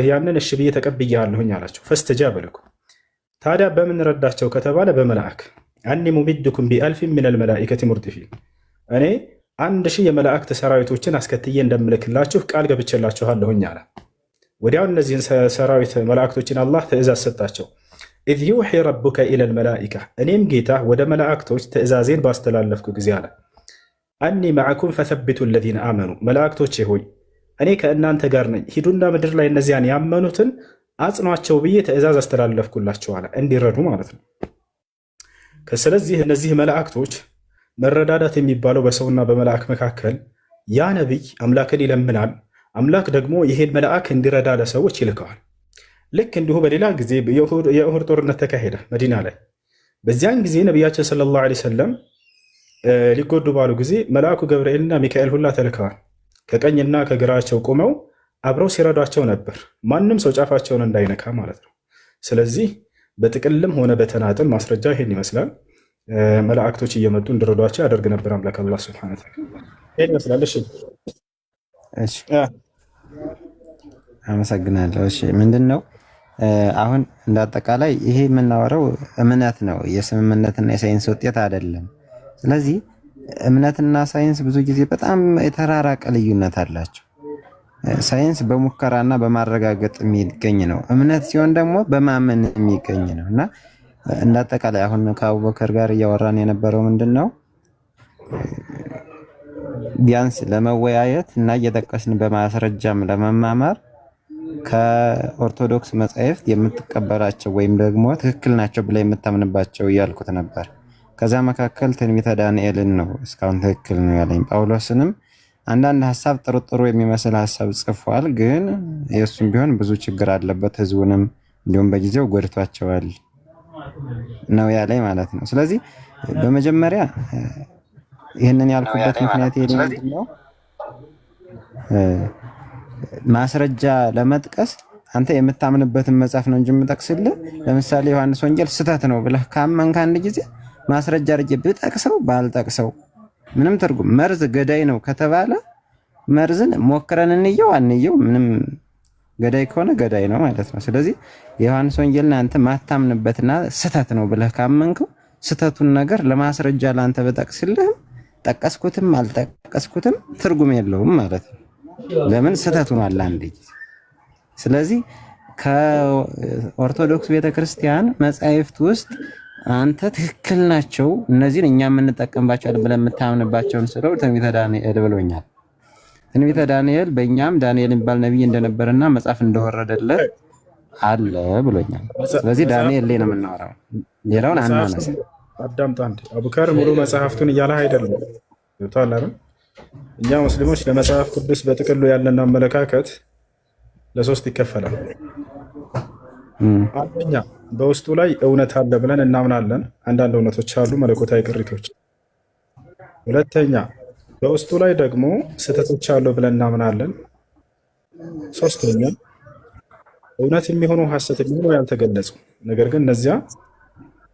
ያንን እሺ ብዬ ተቀብያለሁኝ አላቸው። ፈስተጃበ ለኩም። ታዲያ በምን ረዳቸው ከተባለ በመላእክ አኒ ሙሚድኩም ቢአልፊን ሚነል መላኢከቲ ሙርዲፊን፣ እኔ 1000 የመላእክት ሰራዊቶችን አስከትዬ እንደምልክላችሁ ቃል ገብቼላችኋለሁኝ አለ። ወዲያው እነዚህን ሰራዊት መላእክቶችን አላህ ትእዛዝ ሰጣቸው። ኢዝ ዩሒ ረቡከ ኢለል መላኢካ፣ እኔም ጌታ ወደ መላእክቶች ትእዛዜን ባስተላለፍኩ ጊዜ አለ አኒ መዐኩም ፈሰቢቱ ለዚነ አመኑ፣ መላእክቶቼ ሆይ እኔ ከእናንተ ጋር ነኝ፣ ሂዱና ምድር ላይ እነዚያን ያመኑትን አጽኗቸው ብዬ ትእዛዝ አስተላለፍኩላቸው አለ፣ እንዲረዱ ማለት ነው። ስለዚህ እነዚህ መላእክቶች መረዳዳት የሚባለው በሰውና በመላእክ መካከል ያ ነቢይ አምላክን ይለምናል፣ አምላክ ደግሞ ይሄን መልአክ እንዲረዳ ለሰዎች ይልከዋል። ልክ እንዲሁ በሌላ ጊዜ የኡሁድ ጦርነት ተካሄደ መዲና ላይ። በዚያን ጊዜ ነቢያችን ሰለላሁ ዐለይሂ ወሰለም ሊጎዱ ባሉ ጊዜ መልአኩ ገብርኤልና ሚካኤል ሁላ ተልከዋል። ከቀኝና ከግራቸው ቆመው አብረው ሲረዷቸው ነበር፣ ማንም ሰው ጫፋቸውን እንዳይነካ ማለት ነው። ስለዚህ በጥቅልም ሆነ በተናጥል ማስረጃ ይሄን ይመስላል። መላእክቶች እየመጡ እንዲረዷቸው ያደርግ ነበር አምላክ አላህ ሱብሓነሁ ወተዓላ። ይሄን ይመስላል። እሺ አመሰግናለሁ። እሺ ምንድነው አሁን እንዳጠቃላይ ይሄ የምናወራው እምነት ነው፣ የስምምነትና የሳይንስ ውጤት አይደለም። ስለዚህ እምነትና ሳይንስ ብዙ ጊዜ በጣም የተራራቀ ልዩነት አላቸው። ሳይንስ በሙከራና በማረጋገጥ የሚገኝ ነው። እምነት ሲሆን ደግሞ በማመን የሚገኝ ነው እና እንዳጠቃላይ አሁን ከአቡበከር ጋር እያወራን የነበረው ምንድነው ቢያንስ ለመወያየት እና እየጠቀስን በማስረጃም ለመማማር ከኦርቶዶክስ መጻሕፍት የምትቀበላቸው ወይም ደግሞ ትክክል ናቸው ብላ የምታምንባቸው እያልኩት ነበር። ከዛ መካከል ትንቢተ ዳንኤልን ነው እስካሁን ትክክል ነው ያለኝ። ጳውሎስንም አንዳንድ ሀሳብ ጥሩ የሚመስል ሀሳብ ጽፏል፣ ግን የእሱም ቢሆን ብዙ ችግር አለበት፣ ህዝቡንም እንዲሁም በጊዜው ጎድቷቸዋል ነው ያለኝ ማለት ነው። ስለዚህ በመጀመሪያ ይህንን ያልኩበት ምክንያት ምንድነው? ማስረጃ ለመጥቀስ አንተ የምታምንበትን መጽሐፍ ነው እንጂ የምጠቅስልህ። ለምሳሌ ዮሐንስ ወንጌል ስህተት ነው ብለህ ካመንክ አንድ ጊዜ ማስረጃ አድርጌ ብጠቅሰው ባልጠቅሰው ምንም ትርጉም፣ መርዝ ገዳይ ነው ከተባለ መርዝን ሞክረን እንየው አንየው ምንም ገዳይ ከሆነ ገዳይ ነው ማለት ነው። ስለዚህ የዮሐንስ ወንጌልን አንተ ማታምንበትና ስህተት ነው ብለህ ካመንከው ስህተቱን ነገር ለማስረጃ ለአንተ በጠቅስልህ ጠቀስኩትም አልጠቀስኩትም ትርጉም የለውም ማለት ነው። ለምን ስህተቱን አለ አንዴ። ስለዚህ ከኦርቶዶክስ ቤተክርስቲያን መጻሕፍት ውስጥ አንተ ትክክል ናቸው እነዚህን እኛ የምንጠቀምባቸው ብለን የምታምንባቸውን ስለው ትንቢተ ዳንኤል ብሎኛል። ትንቢተ ዳንኤል በእኛም ዳንኤል የሚባል ነቢይ እንደነበረና መጽሐፍ እንደወረደለት አለ ብሎኛል። ስለዚህ ዳንኤል ላይ ነው የምናወራው፣ ሌላውን አናነሳ። አዳምጥ አንዴ። አቡከር ሙሉ መጽሐፍቱን እያለህ አይደለም ይወጣል አይደል? እኛ ሙስሊሞች ለመጽሐፍ ቅዱስ በጥቅሉ ያለን አመለካከት ለሶስት ይከፈላል። አንደኛ በውስጡ ላይ እውነት አለ ብለን እናምናለን። አንዳንድ እውነቶች አሉ፣ መለኮታዊ ቅሪቶች። ሁለተኛ በውስጡ ላይ ደግሞ ስህተቶች አሉ ብለን እናምናለን። ሶስተኛ እውነት የሚሆኑ ሐሰት የሚሆኑ ያልተገለጹ ነገር ግን እነዚያ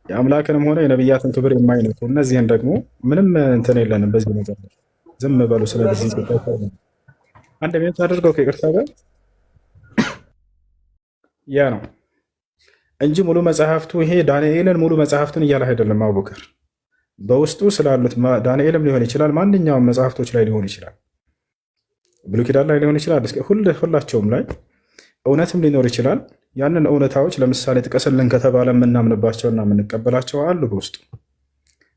የአምላክንም ሆነ የነቢያትን ክብር የማይነኩ እነዚህን ደግሞ ምንም እንትን የለንም በዚህ ነገር ዝም በሉ። ስለዚህ አንድ ሚኒት አድርገው ከይቅርታ ጋር ያ ነው እንጂ ሙሉ መጽሐፍቱ ይሄ ዳንኤልን ሙሉ መጽሐፍቱን እያለ አይደለም አቡበከር። በውስጡ ስላሉት ዳንኤልም ሊሆን ይችላል፣ ማንኛውም መጽሐፍቶች ላይ ሊሆን ይችላል፣ ብሉይ ኪዳን ላይ ሊሆን ይችላል፣ ሁላቸውም ላይ እውነትም ሊኖር ይችላል። ያንን እውነታዎች ለምሳሌ ጥቀስልን ከተባለ የምናምንባቸውና የምንቀበላቸው አሉ በውስጡ።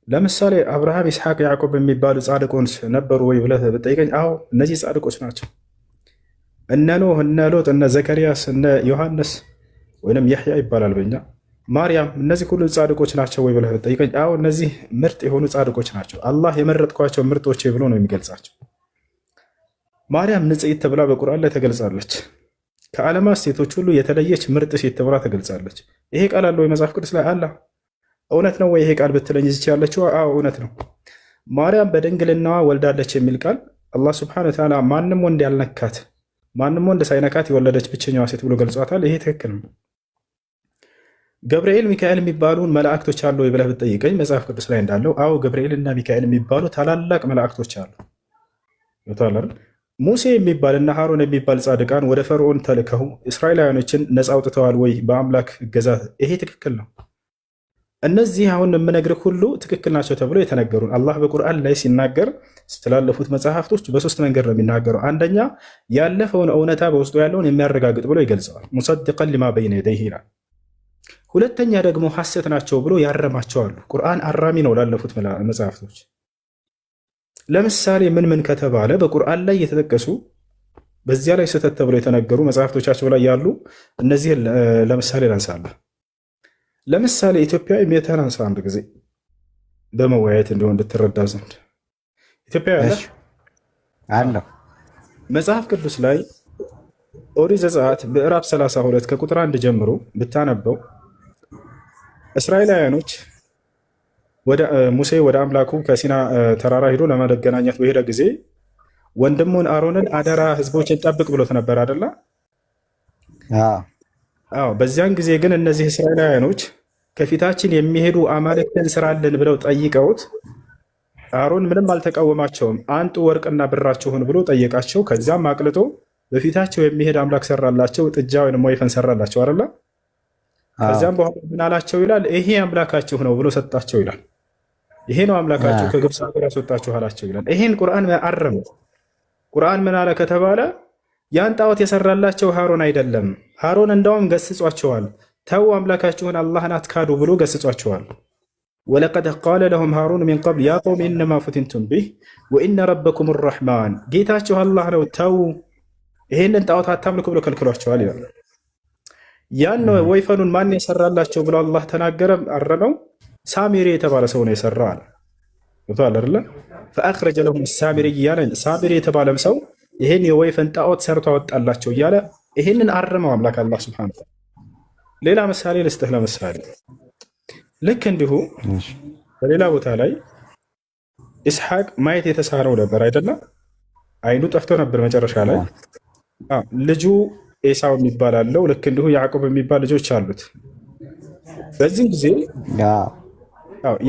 ለምሳሌ አብርሃም፣ ይስሐቅ፣ ያዕቆብ የሚባሉ ጻድቆች ነበሩ ወይ ብለህ ብትጠይቀኝ፣ አዎ እነዚህ ጻድቆች ናቸው። እነ ኖህ፣ እነ ሎጥ፣ እነ ዘከርያስ፣ እነ ዮሐንስ ወይም ያሕያ ይባላል በኛ፣ ማርያም፣ እነዚህ ሁሉ ጻድቆች ናቸው ወይ ብለህ ብትጠይቀኝ፣ አዎ እነዚህ ምርጥ የሆኑ ጻድቆች ናቸው። አላህ የመረጥኳቸው ምርጦቼ ብሎ ነው የሚገልጻቸው። ማርያም ንጽሕት ተብላ በቁርአን ላይ ተገልጻለች። ከዓለማት ሴቶች ሁሉ የተለየች ምርጥ ሴት ተብላ ተገልጻለች። ይሄ ቃል አለ ወይ መጽሐፍ ቅዱስ ላይ? አላ እውነት ነው ወይ ይሄ ቃል ብትለኝ እዚች ያለችው አዎ እውነት ነው። ማርያም በድንግልናዋ ወልዳለች የሚል ቃል አላህ ሱብሓነሁ ወተዓላ ማንም ወንድ ያልነካት ማንም ወንድ ሳይነካት የወለደች ብቸኛዋ ሴት ብሎ ገልጿታል። ይሄ ትክክል ነው። ገብርኤል፣ ሚካኤል የሚባሉ መላእክቶች አሉ ወይ ብለህ ብትጠይቀኝ መጽሐፍ ቅዱስ ላይ እንዳለው አዎ ገብርኤል እና ሚካኤል የሚባሉ ታላላቅ መላእክቶች አሉ። ይወጣላል። ሙሴ የሚባል እና ሃሮን የሚባል ጻድቃን ወደ ፈርዖን ተልከው እስራኤላውያኖችን ነፃ አውጥተዋል ወይ በአምላክ እገዛ? ይሄ ትክክል ነው። እነዚህ አሁን የምነግርህ ሁሉ ትክክል ናቸው ተብሎ የተነገሩን አላህ በቁርአን ላይ ሲናገር ስላለፉት መጽሐፍቶች በሶስት መንገድ ነው የሚናገረው። አንደኛ ያለፈውን እውነታ በውስጡ ያለውን የሚያረጋግጥ ብሎ ይገልጸዋል። ሙሰድቀን ሊማ በይነ የደይህ ይላል። ሁለተኛ ደግሞ ሐሰት ናቸው ብሎ ያረማቸዋሉ። ቁርአን አራሚ ነው ላለፉት መጽሐፍቶች። ለምሳሌ ምን ምን ከተባለ በቁርአን ላይ የተጠቀሱ በዚያ ላይ ስህተት ተብሎ የተነገሩ መጽሐፍቶቻቸው ላይ ያሉ እነዚህ ለምሳሌ ላንሳለህ። ለምሳሌ ኢትዮጵያ ሜታን አንሳ አንድ ጊዜ በመወያየት እንደሆነ እንድትረዳ ዘንድ ኢትዮጵያ ያለ መጽሐፍ ቅዱስ ላይ ኦሪት ዘጸአት ምዕራፍ 32 ከቁጥር 1 ጀምሮ ብታነበው እስራኤላውያኖች ሙሴ ወደ አምላኩ ከሲና ተራራ ሄዶ ለመገናኘት በሄደ ጊዜ ወንድሙን አሮንን አደራ ህዝቦችን ጠብቅ ብሎት ነበር አይደለ? አዎ። በዚያን ጊዜ ግን እነዚህ እስራኤላውያኖች ከፊታችን የሚሄዱ አማልክትን ስራልን ብለው ጠይቀውት አሮን ምንም አልተቃወማቸውም። አንጡ ወርቅና ብራችሁን ብሎ ጠየቃቸው። ከዚያም አቅልጦ በፊታቸው የሚሄድ አምላክ ሰራላቸው፣ ጥጃ ወይም ወይፈን ሰራላቸው አይደለ? ከዚያም በኋላ ምን አላቸው ይላል? ይሄ አምላካችሁ ነው ብሎ ሰጣቸው ይላል። ይሄ ነው አምላካችሁ ከግብፅ ሀገር ያስወጣችሁ አላቸው ይላል። ይሄን ቁርአን አረመ። ቁርአን ምን አለ ከተባለ ያን ጣዖት የሰራላቸው ሃሮን አይደለም። ሃሮን እንዳውም ገስጿቸዋል። ተው አምላካችሁን አላህን አትካዱ ብሎ ገስጿቸዋል። ወለቀድ ቃለ ለሁም ሃሩን ሚን ቀብል ያ ቀውም ኢነማ ፉቲንቱም ቢህ ወኢነ ረበኩም ረሕማን፣ ጌታችሁ አላህ ነው፣ ተው ይሄንን ጣዖት አታምልኩ ብሎ ከልክሏቸዋል ይላል። ያን ወይፈኑን ማን የሰራላቸው ብሎ አላህ ተናገረ፣ አረመው። ሳሚሪ የተባለ ሰው ነው የሰራው አለ። ይባል አይደለ? ፈአኽረጀ ለሁም ሳሚሪ እያለ ሳሚሪ የተባለም ሰው ይሄን የወይፈን ጣዖት ሰርቶ አወጣላቸው እያለ ይሄንን አረመው አምላክ አላህ ሱብሓነሁ ወተዓላ። ሌላ ምሳሌ ልስጥህ። ለምሳሌ ልክ እንዲሁ በሌላ ቦታ ላይ ኢስሐቅ ማየት የተሳነው ነበር አይደለ? አይኑ ጠፍቶ ነበር መጨረሻ ላይ ልጁ ኤሳው የሚባል አለው። ልክ እንዲሁ ያዕቆብ የሚባል ልጆች አሉት። በዚህ ጊዜ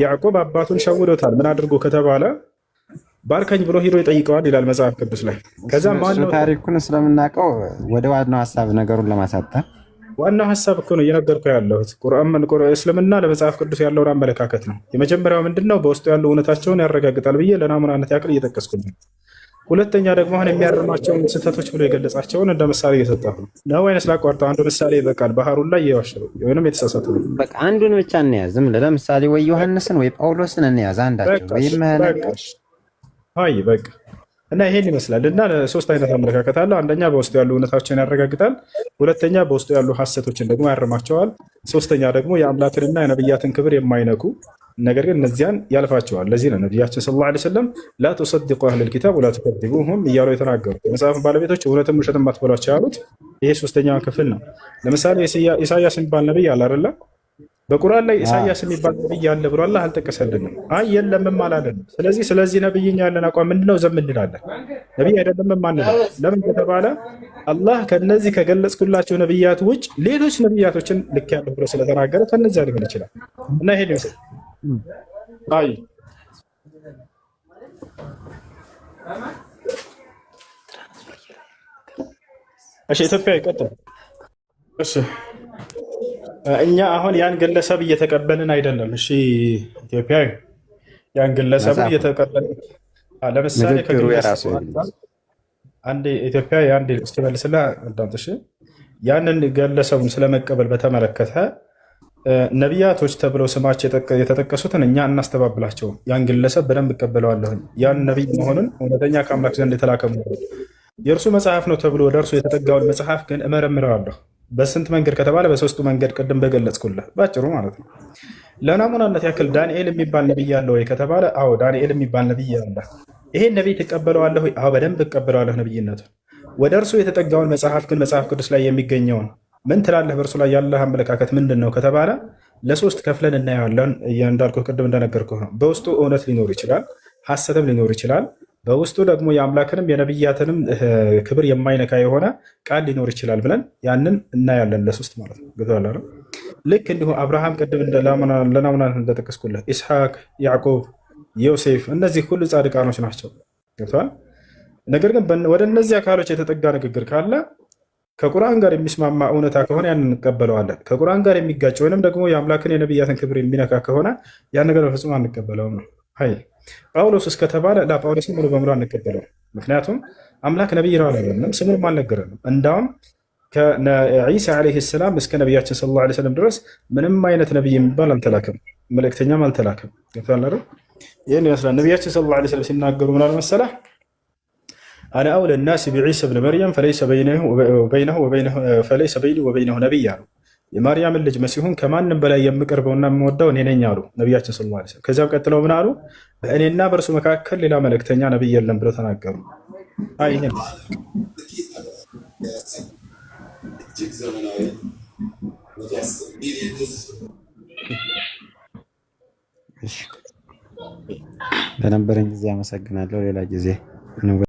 ያዕቆብ አባቱን ሸውዶታል። ምን አድርጎ ከተባለ ባርከኝ ብሎ ሂዶ ይጠይቀዋል ይላል መጽሐፍ ቅዱስ ላይ። ከዛ ማነው ታሪኩን ስለምናውቀው ወደ ዋናው ሀሳብ ነገሩን ለማሳጠር ዋናው ሀሳብ እኮ ነው እየነገርኩህ ያለሁት። እስልምና ለመጽሐፍ ቅዱስ ያለውን አመለካከት ነው። የመጀመሪያው ምንድነው? በውስጡ ያሉ እውነታቸውን ያረጋግጣል ብዬ ለናሙናነት ያክል እየጠቀስኩኝ። ሁለተኛ ደግሞ አሁን የሚያርማቸውን ስህተቶች ብሎ የገለጻቸውን እንደ ምሳሌ እየሰጠሁ ነው። ወይንስ ላቋርጠው? አንዱ ምሳሌ ይበቃል። ባህሩን ላይ እየዋሸው ወይንም የተሳሳተ ነው። በቃ አንዱን ብቻ እንያዝ። ዝም ብለህ ለምሳሌ ወይ ዮሐንስን ወይ ጳውሎስን እንያዝ አንዳቸው ወይ አይ በቃ እና ይሄን ይመስላል። እና ሶስት አይነት አመለካከት አለ። አንደኛ በውስጡ ያሉ እውነታቸውን ያረጋግጣል። ሁለተኛ በውስጡ ያሉ ሐሰቶችን ደግሞ ያርማቸዋል። ሶስተኛ ደግሞ የአምላክንና የነብያትን ክብር የማይነኩ ነገር ግን እነዚያን ያልፋቸዋል። ለዚህ ነው ነቢያችን ሰለላሁ ዐለይሂ ወሰለም ላ ቱሰድቁ አህለል ኪታብ ወላ ቱከዚቡሁም እያሉ የተናገሩት። የመጽሐፍ ባለቤቶች እውነትም ውሸትም አትበሏቸው ያሉት ይሄ ሶስተኛውን ክፍል ነው። ለምሳሌ ኢሳያስ የሚባል ነቢይ አለ አይደለ? በቁርአን ላይ ኢሳያስ የሚባል ነቢይ አለ ብሎ አላህ አልጠቀሰልንም። አይ የለምም አላለንም። ስለዚህ ነቢይኛ ያለን አቋም ምንድነው? ዘም እንላለን። ነቢይ አይደለምም አንልም። ለምን ከተባለ አላህ ከነዚህ ከገለጽኩላቸው ነቢያት ውጭ ሌሎች ነቢያቶችን ልክ ያለው ብሎ ስለተናገረ ከነዚያ ሊሆን ይችላል። እና ይሄን ይመስል አይ እሺ፣ ኢትዮጵያ ይቀጥል። እሺ እኛ አሁን ያን ግለሰብ እየተቀበልን አይደለም። እሺ ኢትዮጵያ ያን ግለሰብ እየተቀበልን ለምሳሌ አንድ ኢትዮጵያ አንድ እስኪመልስላ አዳምጥሽ። ያንን ግለሰቡን ስለመቀበል በተመለከተ ነቢያቶች ተብለው ስማቸው የተጠቀሱትን እኛ እናስተባብላቸውም። ያን ግለሰብ በደንብ እቀበለዋለሁኝ። ያን ነቢይ መሆኑን እውነተኛ ከአምላክ ዘንድ የተላከ መሆኑን የእርሱ መጽሐፍ ነው ተብሎ ወደ እርሱ የተጠጋውን መጽሐፍ ግን እመረምረዋለሁ። በስንት መንገድ ከተባለ በሶስቱ መንገድ፣ ቅድም በገለጽኩልህ ባጭሩ ማለት ነው። ለናሙናነት ያክል ዳንኤል የሚባል ነቢይ አለ ወይ ከተባለ አዎ ዳንኤል የሚባል ነቢይ አለ። ይሄን ነቢይ ትቀበለዋለህ ወይ? አዎ በደንብ እቀበለዋለሁ ነቢይነቱን። ወደ እርሱ የተጠጋውን መጽሐፍ ግን መጽሐፍ ቅዱስ ላይ የሚገኘውን ምን ትላለህ? በእርሱ ላይ ያለህ አመለካከት ምንድን ነው ከተባለ ለሶስት ከፍለን እናየዋለን። እንዳልኩህ ቅድም እንደነገርኩህ ነው። በውስጡ እውነት ሊኖር ይችላል፣ ሐሰትም ሊኖር ይችላል። በውስጡ ደግሞ የአምላክንም የነቢያትንም ክብር የማይነካ የሆነ ቃል ሊኖር ይችላል ብለን ያንን እናያለን። ለሶስት ማለት ነው። ገብቶሃል? ልክ እንዲሁ አብርሃም ቅድም ለናሙና እንደጠቀስኩልህ፣ ኢስሐቅ፣ ያዕቆብ፣ ዮሴፍ እነዚህ ሁሉ ጻድቃኖች ናቸው። ገብቶሃል? ነገር ግን ወደ እነዚህ አካሎች የተጠጋ ንግግር ካለ ከቁርአን ጋር የሚስማማ እውነታ ከሆነ ያንን እንቀበለዋለን። ከቁርአን ጋር የሚጋጭ ወይንም ደግሞ የአምላክን የነቢያትን ክብር የሚነካ ከሆነ ያን ነገር በፍጹም አንቀበለውም ነው። አይ ጳውሎስ እስከተባለ ጳውሎስን ሙሉ በሙሉ አንቀበለውም። ምክንያቱም አምላክ ነቢይ ነው አላለንም፣ ስሙንም አልነገረንም። እንዳውም ከዒሳ ዓለይሂ ሰላም እስከ ነቢያችን ሰለላሁ ዓለይሂ ወሰለም ድረስ ምንም አይነት ነቢይ የሚባል አልተላከም፣ መልእክተኛም አልተላከም። ይህን ይመስላል። ነቢያችን ሰለላሁ ዓለይሂ ወሰለም ሲናገሩ ምን አለ መሰለህ? አነ አውለ ናስ ቢዒሳ ብን መርየም ፈለይሰ በይኒ ወበይነሁ ነቢይ አሉ። የማርያምን ልጅ መሲሁን ከማንም በላይ የምቀርበውና የምወደው እኔ ነኝ አሉ ነቢያችን ሰለላሁ ዓለይሂ ወሰለም። ከዚያም ቀጥለው ምን አሉ? በእኔና በእርሱ መካከል ሌላ መልእክተኛ ነቢይ የለም ብለው ተናገሩ። ይህም ለነበረኝ ጊዜ አመሰግናለሁ። ሌላ ጊዜ